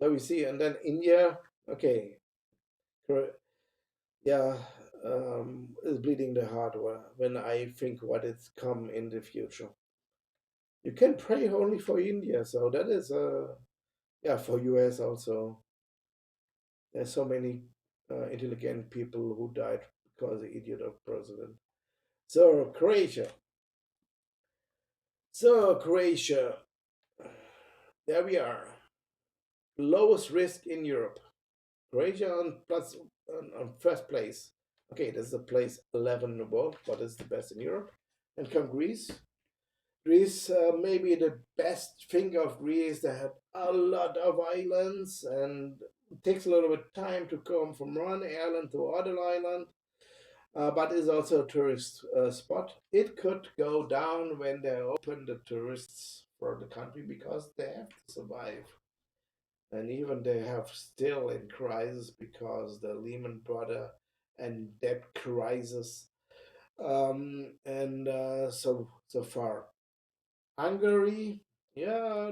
So we see, and then India. Okay, yeah, is bleeding the heart when I think what it's come in the future. You can pray only for India, so that is yeah, for US also. There's so many intelligent people who died because the idiot of president. So Croatia. So Croatia. There we are. Lowest risk in Europe. Croatia on first place. Okay, this is the place 11 in the world, but it's the best in Europe. And come Greece. Greece, maybe the best thing of Greece. They have a lot of islands, and it takes a little bit time to come from one island to other island. But it's also a tourist spot. It could go down when they open the tourists for the country because they have to survive. And even they have still in crisis because the Lehman Brothers and debt crisis. And so far, Hungary, yeah,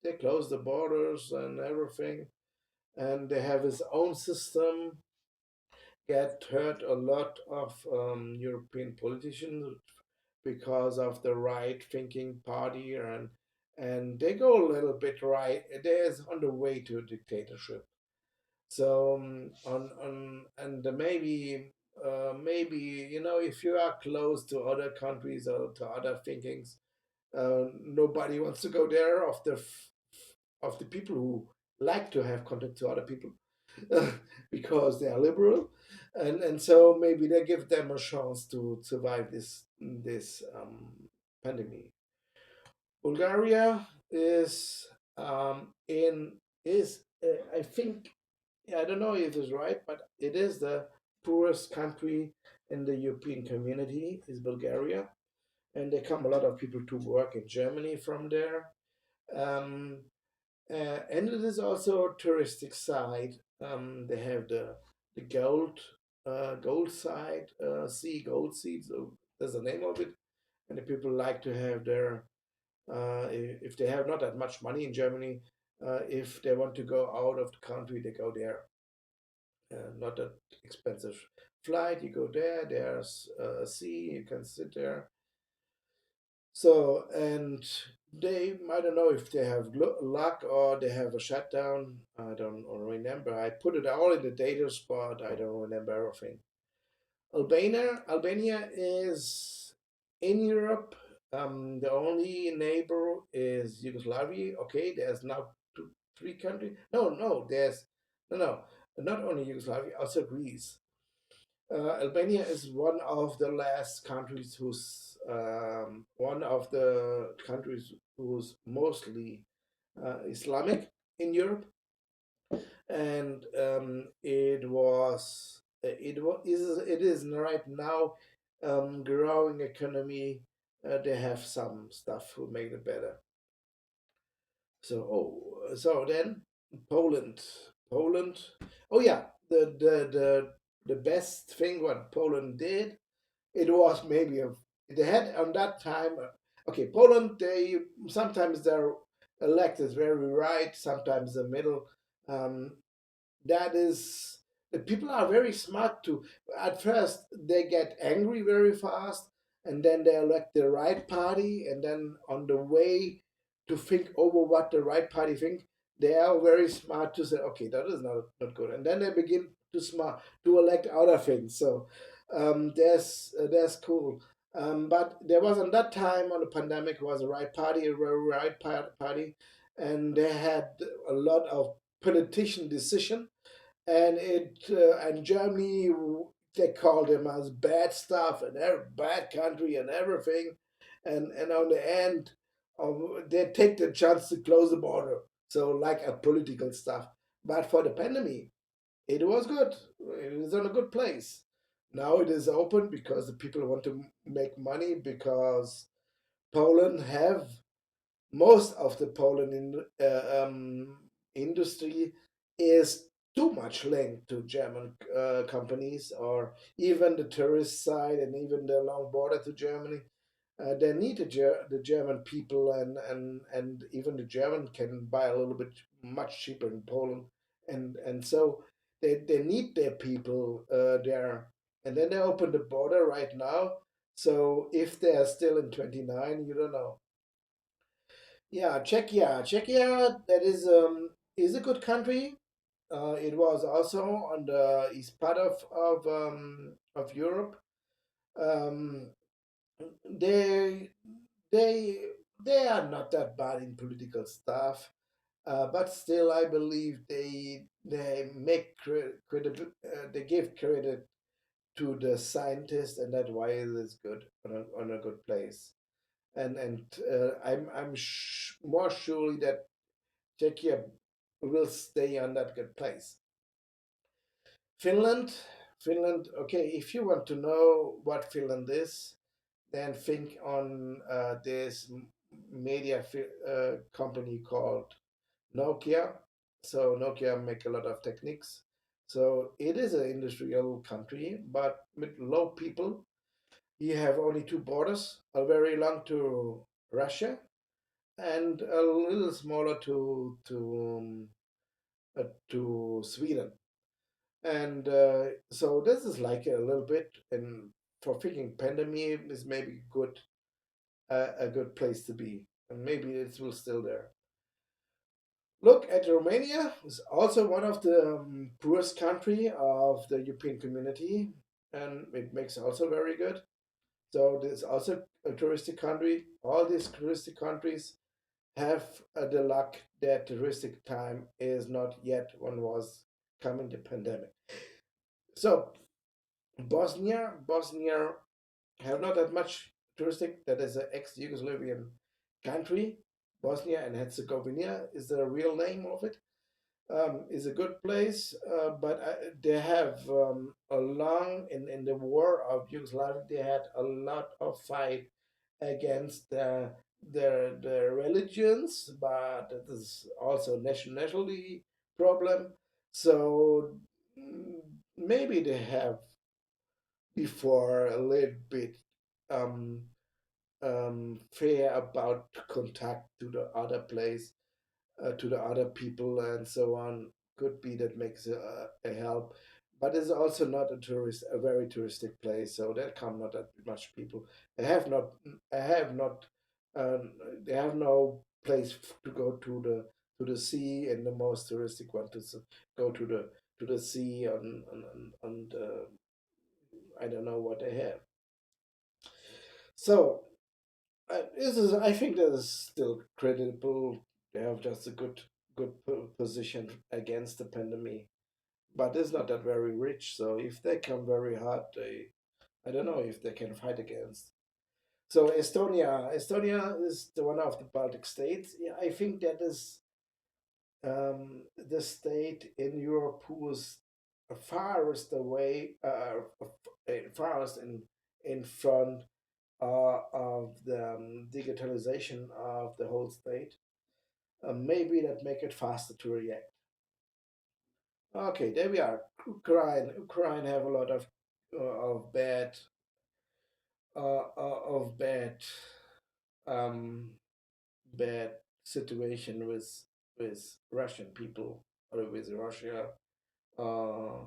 they closed the borders and everything, and they have his own system. Get hurt a lot of European politicians because of the right thinking party, and they go a little bit right. There's on the way to dictatorship. So on and maybe if you are close to other countries or to other thinkings, nobody wants to go there of the people who like to have contact to other people because they are liberal, and so maybe they give them a chance to survive this pandemic. Bulgaria in is I think, I don't know if it's right, but it is the poorest country in the European community is Bulgaria, and there come a lot of people to work in Germany from there. Um, and it is also a touristic site. They have the gold side, sea gold sea. So that's the name of it. And the people like to have their if they have not that much money in Germany, if they want to go out of the country, they go there. Not that expensive flight. You go there. There's a sea. You can sit there. So, and I don't know if they have luck or they have a shutdown. I don't remember. I put it all in the data spot. I don't remember everything. Albania is in Europe. The only neighbor is Yugoslavia. Okay, there's now three countries. No, not only Yugoslavia, also Greece. Albania is one of the countries who's mostly Islamic in Europe, and it is right now growing economy. They have some stuff who make it better. So then Poland, Poland. Oh yeah, the best thing what Poland did, it was maybe they had on that time. Okay, Poland, they sometimes their elect is very right, sometimes the middle. Um, that is the people are very smart to at first they get angry very fast, and then they elect the right party, and then on the way to think over what the right party think, they are very smart to say, okay, that is not good, and then they begin to elect other things. So That's cool. But there was on that time on the pandemic was a right party, a party, and they had a lot of politician decision, and Germany, they called them as bad stuff and bad country and everything, and on the end, they take the chance to close the border. So like a political stuff, but for the pandemic, it was good. It is on a good place. Now it is open because the people want to make money because Poland have most of the Poland industry is too much linked to German companies, or even the tourist side and even the long border to Germany. They need the German people, and even the German can buy a little bit much cheaper in Poland, and so they need their people there, and then they open the border right now. So if they are still in 29, you don't know. Yeah, Czechia. Czechia, that is a good country. It was also on the east part of Europe. Um, they they they are not that bad in political stuff, but still, I believe they make they give credit to the scientists, and that's why it is good on a good place. And I'm more surely that Czechia will stay on that good place. Finland, Finland. Okay, if you want to know what Finland is, then think on this media company called Nokia. So Nokia make a lot of techniques. So it is an industrial country, but with low people. You have only two borders, a very long to Russia and a little smaller to Sweden. And so this is like a little bit, and for thinking pandemic is maybe good, a good place to be, and maybe it will still there. Look at Romania, is also one of the poorest country of the European community, and it makes also very good. So there's also a touristic country. All these touristic countries have the luck that touristic time is not yet when was coming the pandemic. So Bosnia have not that much touristic. That is an ex-Yugoslavian country. Bosnia and Herzegovina is the real name of it. Is a good place, but they have a long in the war of Yugoslavia. They had a lot of fight against the religions, but it is also nationality problem. So maybe they have before a little bit um, fair about contact to the other place, to the other people and so on. Could be that makes a help, but it's also not a very touristic place, so there come not that much people. They have not, I have not, um, they have no place to go to the sea, and the most touristic one to go to the sea on the, I don't know what they have. So this is, I think that is still credible. They have just a good position against the pandemic, but it's not that very rich. So if they come very hard, I don't know if they can fight against. So Estonia is the one of the Baltic states. Yeah, I think that is the state in Europe who is farthest away, farthest in front of the digitalization of the whole state. Maybe that make it faster to react. Okay, there we are. Ukraine have a lot of of um, bad situation with Russian people or with Russia, uh,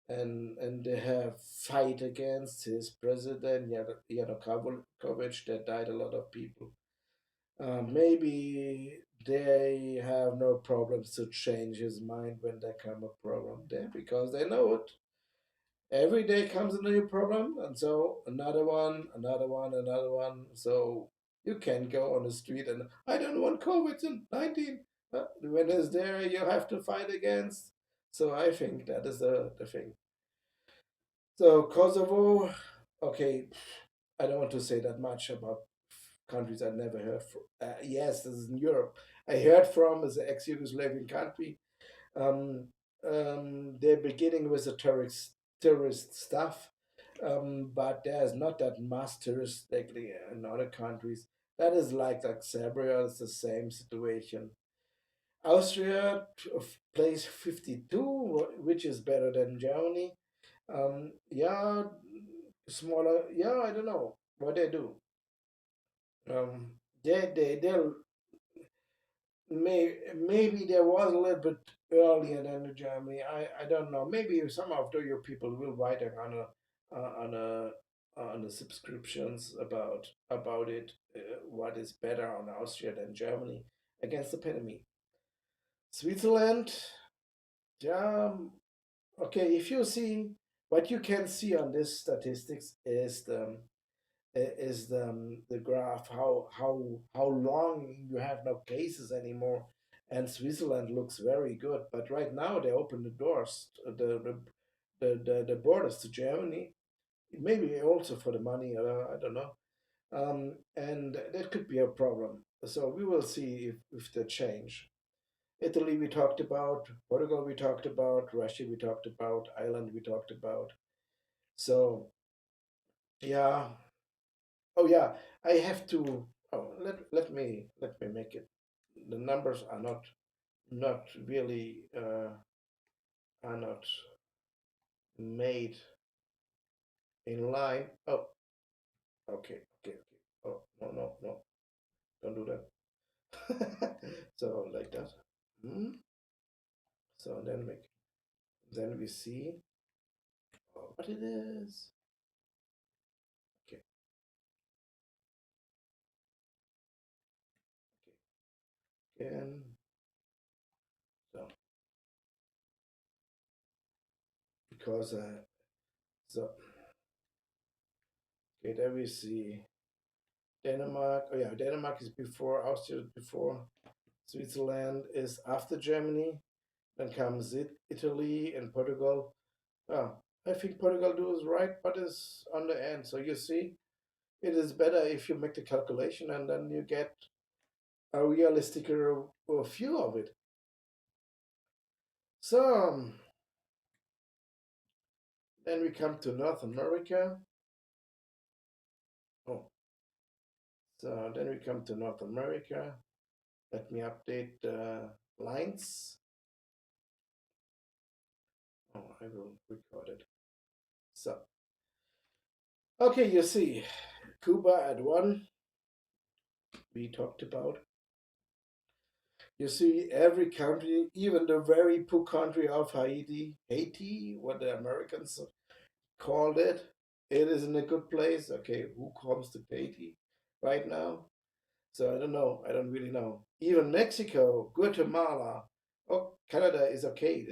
and they have fight against his president Yanukovych that died a lot of people. Maybe they have no problems to change his mind when there come a problem there because they know it. Every day comes a new problem, and so another one, another one, another one. So you can go on the street and I don't want COVID-19. When it's there, you have to fight against. So I think that is the thing. So Kosovo, okay, I don't want to say that much about countries I never heard from. Yes, this is in Europe. I heard from is an ex-Yugoslavian country. Um, they're beginning with the tourist stuff, but there's not that mass tourist like in other countries. That is like Serbia, it's the same situation. Austria plays 52, which is better than Germany. Yeah, smaller. Yeah, I don't know what they do. Um, they're maybe there was a little bit earlier than Germany. I don't know. Maybe some of the your people will write on on a on the subscriptions about it. What is better on Austria than Germany against the pandemic? Switzerland, yeah. Okay, if you see what you can see on this statistics is the graph how long you have no cases anymore, and Switzerland looks very good. But right now they open the doors, the borders to Germany, maybe also for the money. I don't know, and that could be a problem. So we will see if they change. Italy we talked about, Portugal we talked about, Russia we talked about, Ireland we talked about. So yeah. Oh yeah, I have to. Oh, let me make it. The numbers are not really are not made in line. Oh, okay, okay, okay. Oh no no no, don't do that. So like that. Hmm? So then we see what it is. Okay, okay. Again. So because so okay, there we see Denmark. Oh yeah, Denmark is before, Austria is before, Switzerland is after Germany. Then comes Italy and Portugal. Ah, I think Portugal does right, but is on the end. So you see, it is better if you make the calculation and then you get a realistic view of it. So then we come to North America. Oh, so then we come to North America. Let me update the lines. Oh, I will record it. So, okay, you see, Cuba at one, we talked about. You see, every country, even the very poor country of Haiti, what the Americans called it is in a good place. Okay, who comes to Haiti right now? So I don't know. I don't really know. Even Mexico, Guatemala, oh, Canada is okay.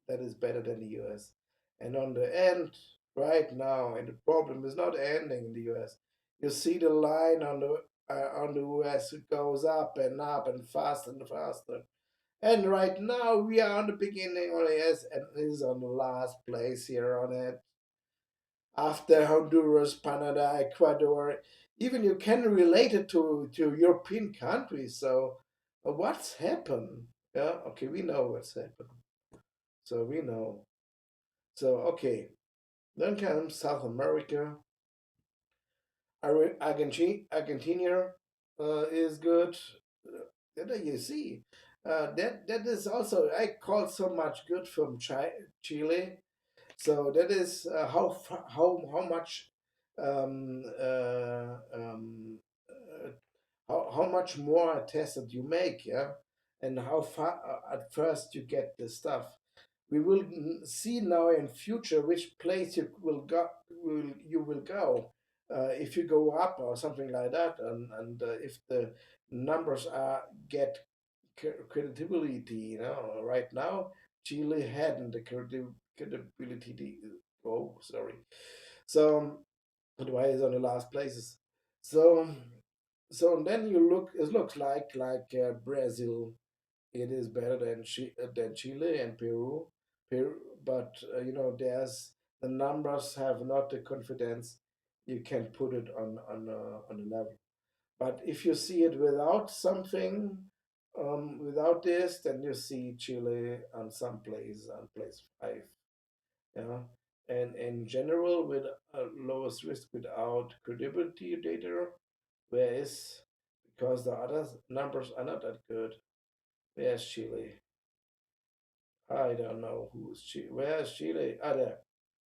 That is better than the US. And on the end, right now, and the problem is not ending in the US. You see the line on the US, it goes up and faster and faster. And right now we are on the beginning on yes, and is on the last place here on it. After Honduras, Panama, Ecuador, even you can relate it to European countries. So what's happened? Yeah, okay, we know what's happened. So we know. So okay, then comes South America. Argentina is good. There you see. That is also I call so much good from Chile. So that is how much um, uh, um, how much more tested you make, yeah, and how far at first you get the stuff. We will see now in future which place you will go if you go up or something like that, and if the numbers are get credibility. Right now Chile hadn't the credibility Oh, sorry. So Dubai is on the last places. So so then you look. It looks like Brazil. It is better than Chile and Peru. Peru, but there's the numbers have not the confidence. You can put it on a level. But if you see it without something, without this, then you see Chile on some place on place five. Yeah, and in general, with lowest risk without credibility data, whereas because the other numbers are not that good. Where's Chile? I don't know who's Chile. Where's Chile? Ah, there,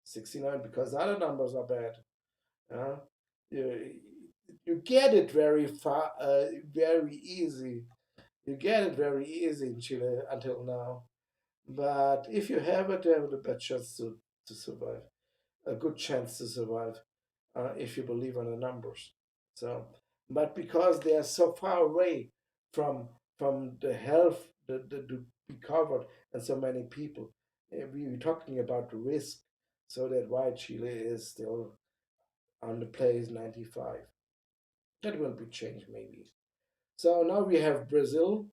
69. Because the other numbers are bad. Yeah, you, you get it very far, very easy. You get it very easy in Chile until now. But if you have it, you have a better chance to survive. A good chance to survive if you believe in the numbers. So, but because they are so far away from the health to be covered and so many people, we were talking about the risk. So that why Chile is still on the place 95. That will be changed maybe. So now we have Brazil,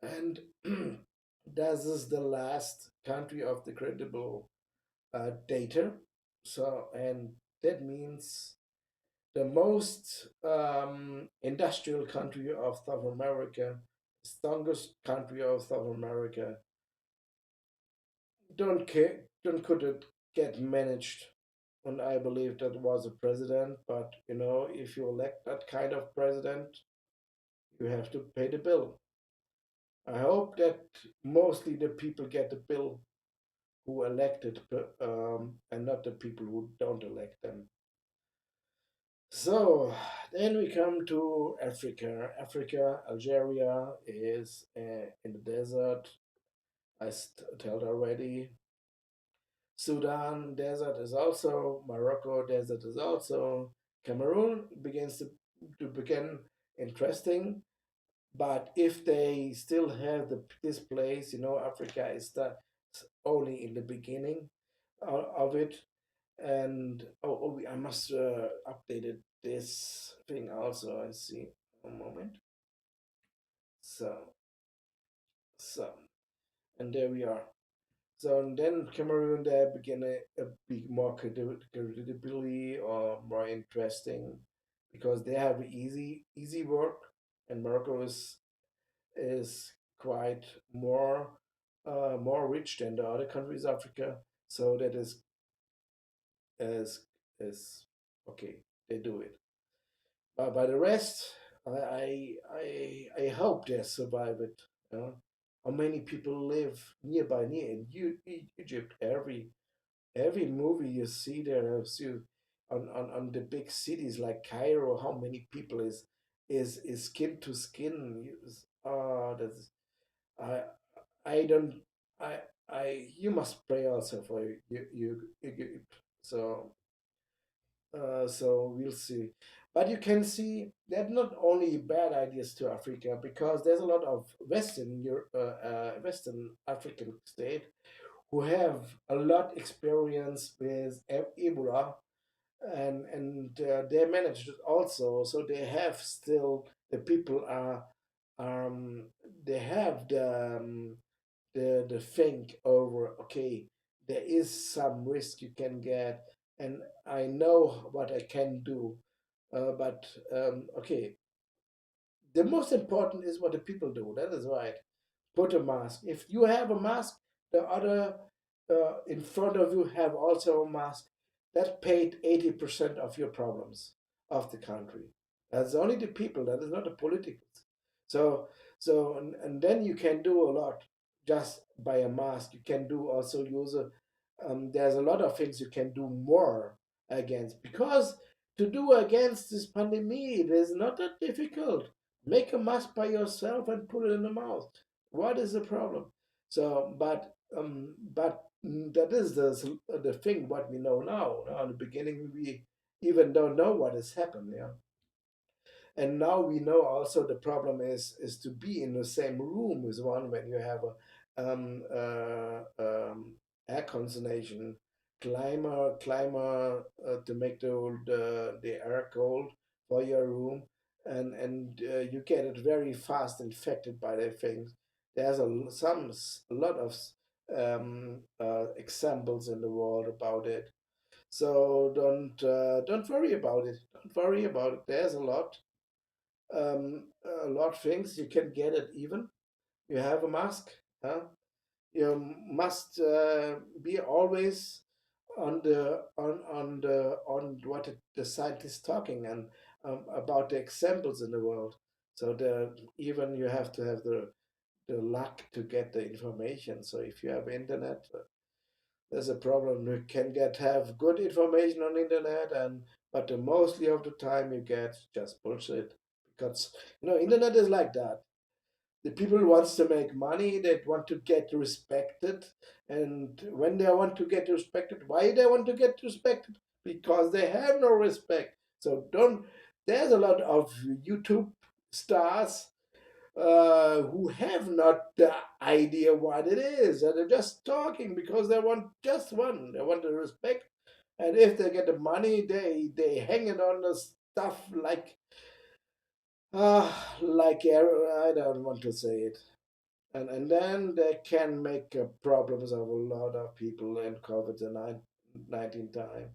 and this is the last country of the credible data. So, and that means the most industrial country of South America, strongest country of South America, don't could it get managed. And I believe that was a president, but if you elect that kind of president, you have to pay the bill. I hope that mostly the people get the bill who elected, and not the people who don't elect them. So then we come to Africa. Africa, Algeria is in the desert. I told already. Sudan desert is also Morocco desert is also Cameroon begins to begin interesting. But if they still have this place, Africa is only in the beginning of it. And I must updated this thing also. I see a moment. So so and there we are. So and then Cameroon there begin a big more credibility or more interesting because they have easy work, and Morocco is quite more rich than the other countries of Africa. So that is is okay. They do it. But by the rest, I hope they survive it. You know? How many people live near in Egypt? Every movie you see there, see on the big cities like Cairo, how many people is skin to skin. That's I I don't I you must pray also for you. So so we'll see. But you can see that not only bad ideas to Africa because there's a lot of Western African state who have a lot experience with Ebola, and they managed it also. So they have still the people are um, they have the think over, okay, there is some risk you can get, and I know what I can do, but okay, the most important is what the people do. That is right. Put a mask. If you have a mask, the other in front of you have also a mask. That paid 80% of your problems of the country. That's only the people. That is not the politicals. So and then you can do a lot just by a mask. You can do also use a. There's a lot of things you can do more against because to do against this pandemic it is not that difficult. Make a mask by yourself and put it in the mouth. What is the problem? So, but that is the thing what we know now. Now, in the beginning, we even don't know what has happened. Yeah, and now we know also the problem is to be in the same room with one when you have a air conditioning. climber to make the air cold for your room, and you get it very fast infected by the things. There's a lot of examples in the world about it. So don't worry about it. Don't worry about it. There's a lot of things you can get it even. You have a mask, huh? You must be always on what the scientists talking and about the examples in the world. So the even you have to have the luck to get the information. So if you have internet, there's a problem. You can get have good information on internet, and but the mostly of the time you get just bullshit because internet is like that. The people wants to make money, they want to get respected, and when they want to get respected, why they want to get respected? Because they have no respect. So don't there's a lot of YouTube stars who have not the idea what it is, and they're just talking because they want just one, they want the respect, and if they get the money, they hang it on the stuff like I don't want to say it, and then they can make problems of a lot of people in COVID-19 time.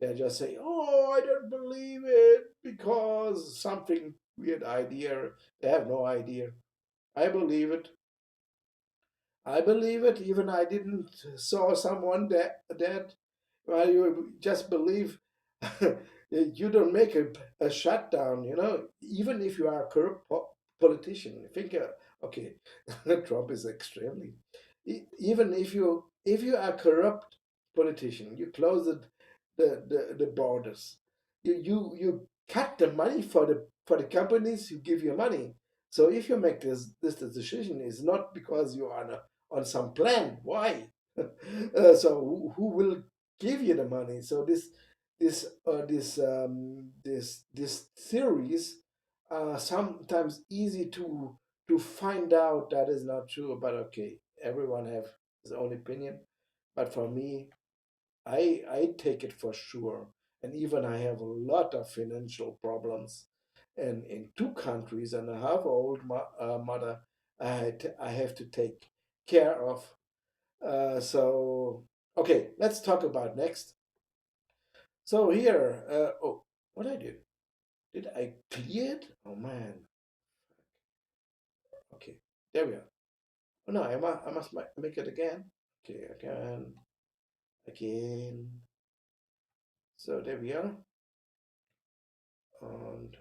They just say, "Oh, I don't believe it because something weird idea." They have no idea. I believe it. I believe it. Even I didn't saw someone that well, you just believe you don't make a shutdown. Even if you are a corrupt politician, you think, okay, Trump is extremely. Even if you are a corrupt politician, you close the borders. You cut the money for the companies who give you money. So if you make this decision, is not because you are on some plan. Why? So who will give you the money? So this theories are sometimes easy to find out that is not true. But okay, everyone have his own opinion. But for me, I take it for sure. And even I have a lot of financial problems, and in two countries, and I have an old mother I have to take care of. So okay, let's talk about next. So here, oh, what I did I clear it? Oh man, okay, there we are. Oh no, I must make it again. Okay, again. So there we are, and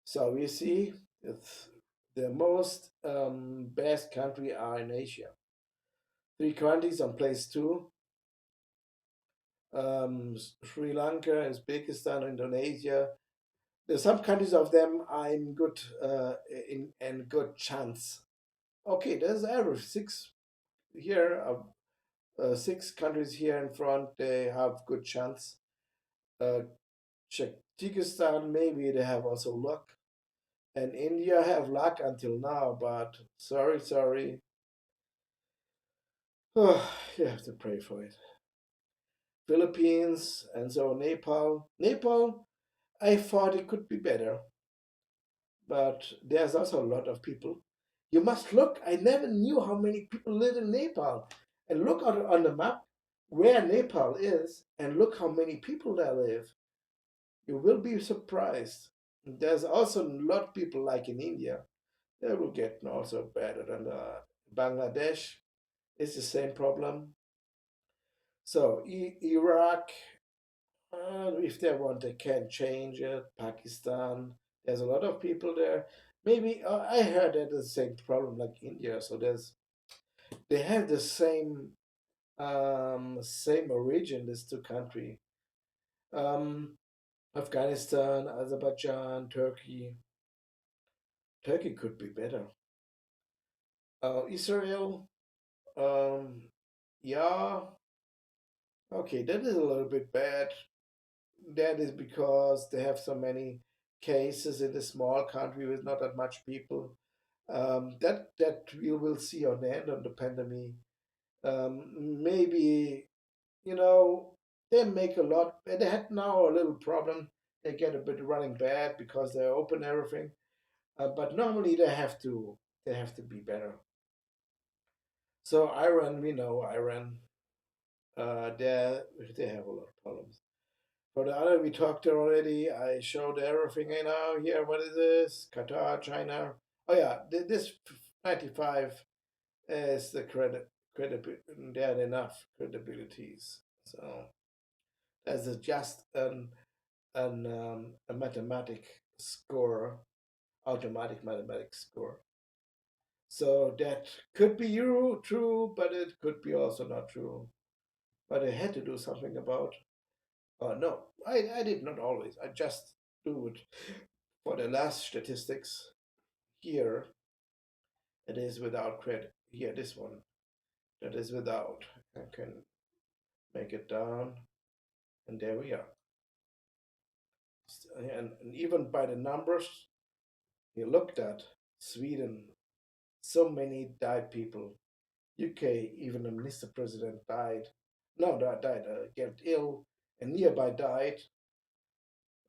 so we see it's the most best country are in Asia. Three countries on place two: Sri Lanka, Uzbekistan, Indonesia. There's some countries of them are in in good chance. Okay, there's average six here. Six countries here in front. They have good chance. Uh, Tajikistan maybe they have also luck, and India have luck until now. But sorry, oh, you have to pray for it. Philippines and so Nepal. Nepal, I thought it could be better, but there's also a lot of people. You must look. I never knew how many people live in Nepal. And look on the map where Nepal is, and look how many people there live. You will be surprised. There's also a lot of people like in India. They will get also better than Bangladesh. It's the same problem. So Iraq, if they want, they can change it. Pakistan, there's a lot of people there. Maybe I heard that the same problem like India. So they have the same origin. These two country, um, Afghanistan, Azerbaijan, Turkey. Turkey could be better. Israel, um, yeah, okay, that is a little bit bad. That is because they have so many cases in a small country with not that much people. That we will see on the end of the pandemic. Maybe you know, they make a lot. They had now a little problem. They get a bit running bad because they open everything. But normally they have to be better. So Iran, we know Iran, they have a lot of problems. For the other, we talked already. I showed everything I know here. What is this? Qatar, China. Oh yeah, this 95 is the credibility. They had enough credibilities. So as a just a mathematic score, automatic mathematic score. So that could be true, but it could be also not true. But I had to do something about. Oh no, I did not always. I just do it for the last statistics. Here it is without credit. Here, this one that is without. I can make it down, and there we are. And even by the numbers you looked at, Sweden, so many died people. UK, even the minister president died. No, died, get ill, and nearby died.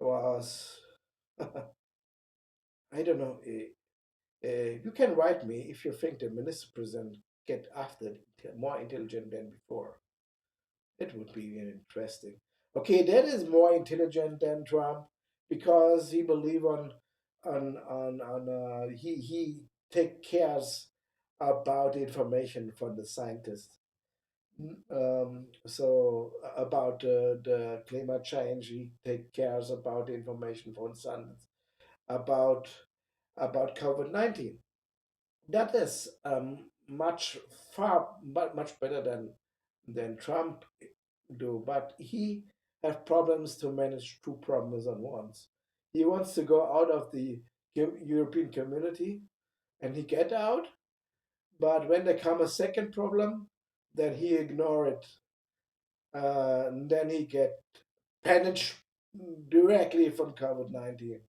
Was I don't know. You can write me if you think the minister president get after more intelligent than before. It would be interesting. Okay, that is more intelligent than Trump because he believe on he take cares about the information from the scientists. So about the climate change, he take cares about the information from science about COVID-19. That is much much better than Trump do, but he have problems to manage two problems at once. He wants to go out of the European community, and he get out, but when there come a second problem, then he ignore it, and then he get punished directly from COVID-19.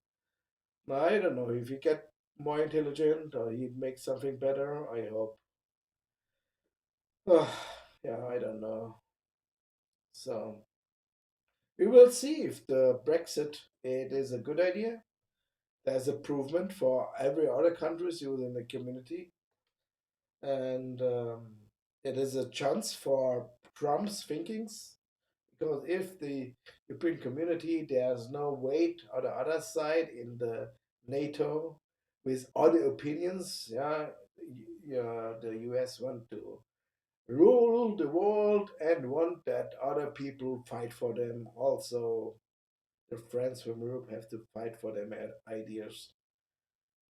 I don't know if he get more intelligent or he'd make something better. I hope. Yeah, I don't know. So we will see if the Brexit it is a good idea. There's improvement for every other countries within the community, and it is a chance for Trump's thinkings because if the European community there's no weight on the other side in the NATO with other opinions, yeah, yeah, the US want to rule the world and want that other people fight for them. Also, the friends from Europe have to fight for them ideas.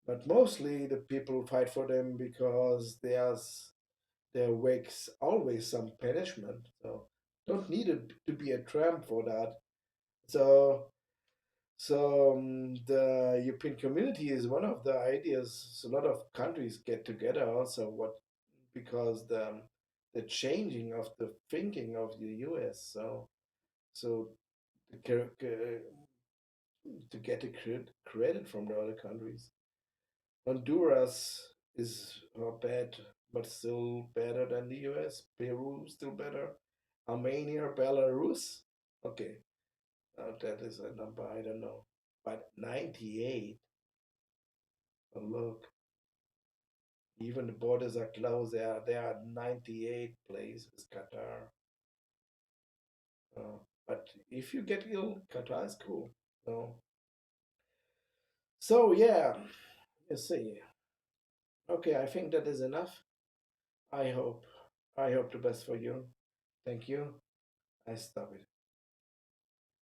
But mostly the people fight for them because there wakes always some punishment. So don't need it to be a tramp for that. So the European community is one of the ideas. So a lot of countries get together also. What because the changing of the thinking of the US. So to get the credit from the other countries. Honduras is bad, but still better than the US. Peru still better. Armenia, Belarus. Okay, that is a number I don't know. But 98. Oh, look, even the borders are closed. There are 98 places. Qatar. But if you get ill, Qatar is cool. So yeah, you see. Okay, I think that is enough. I hope. I hope the best for you. Thank you. I stop it.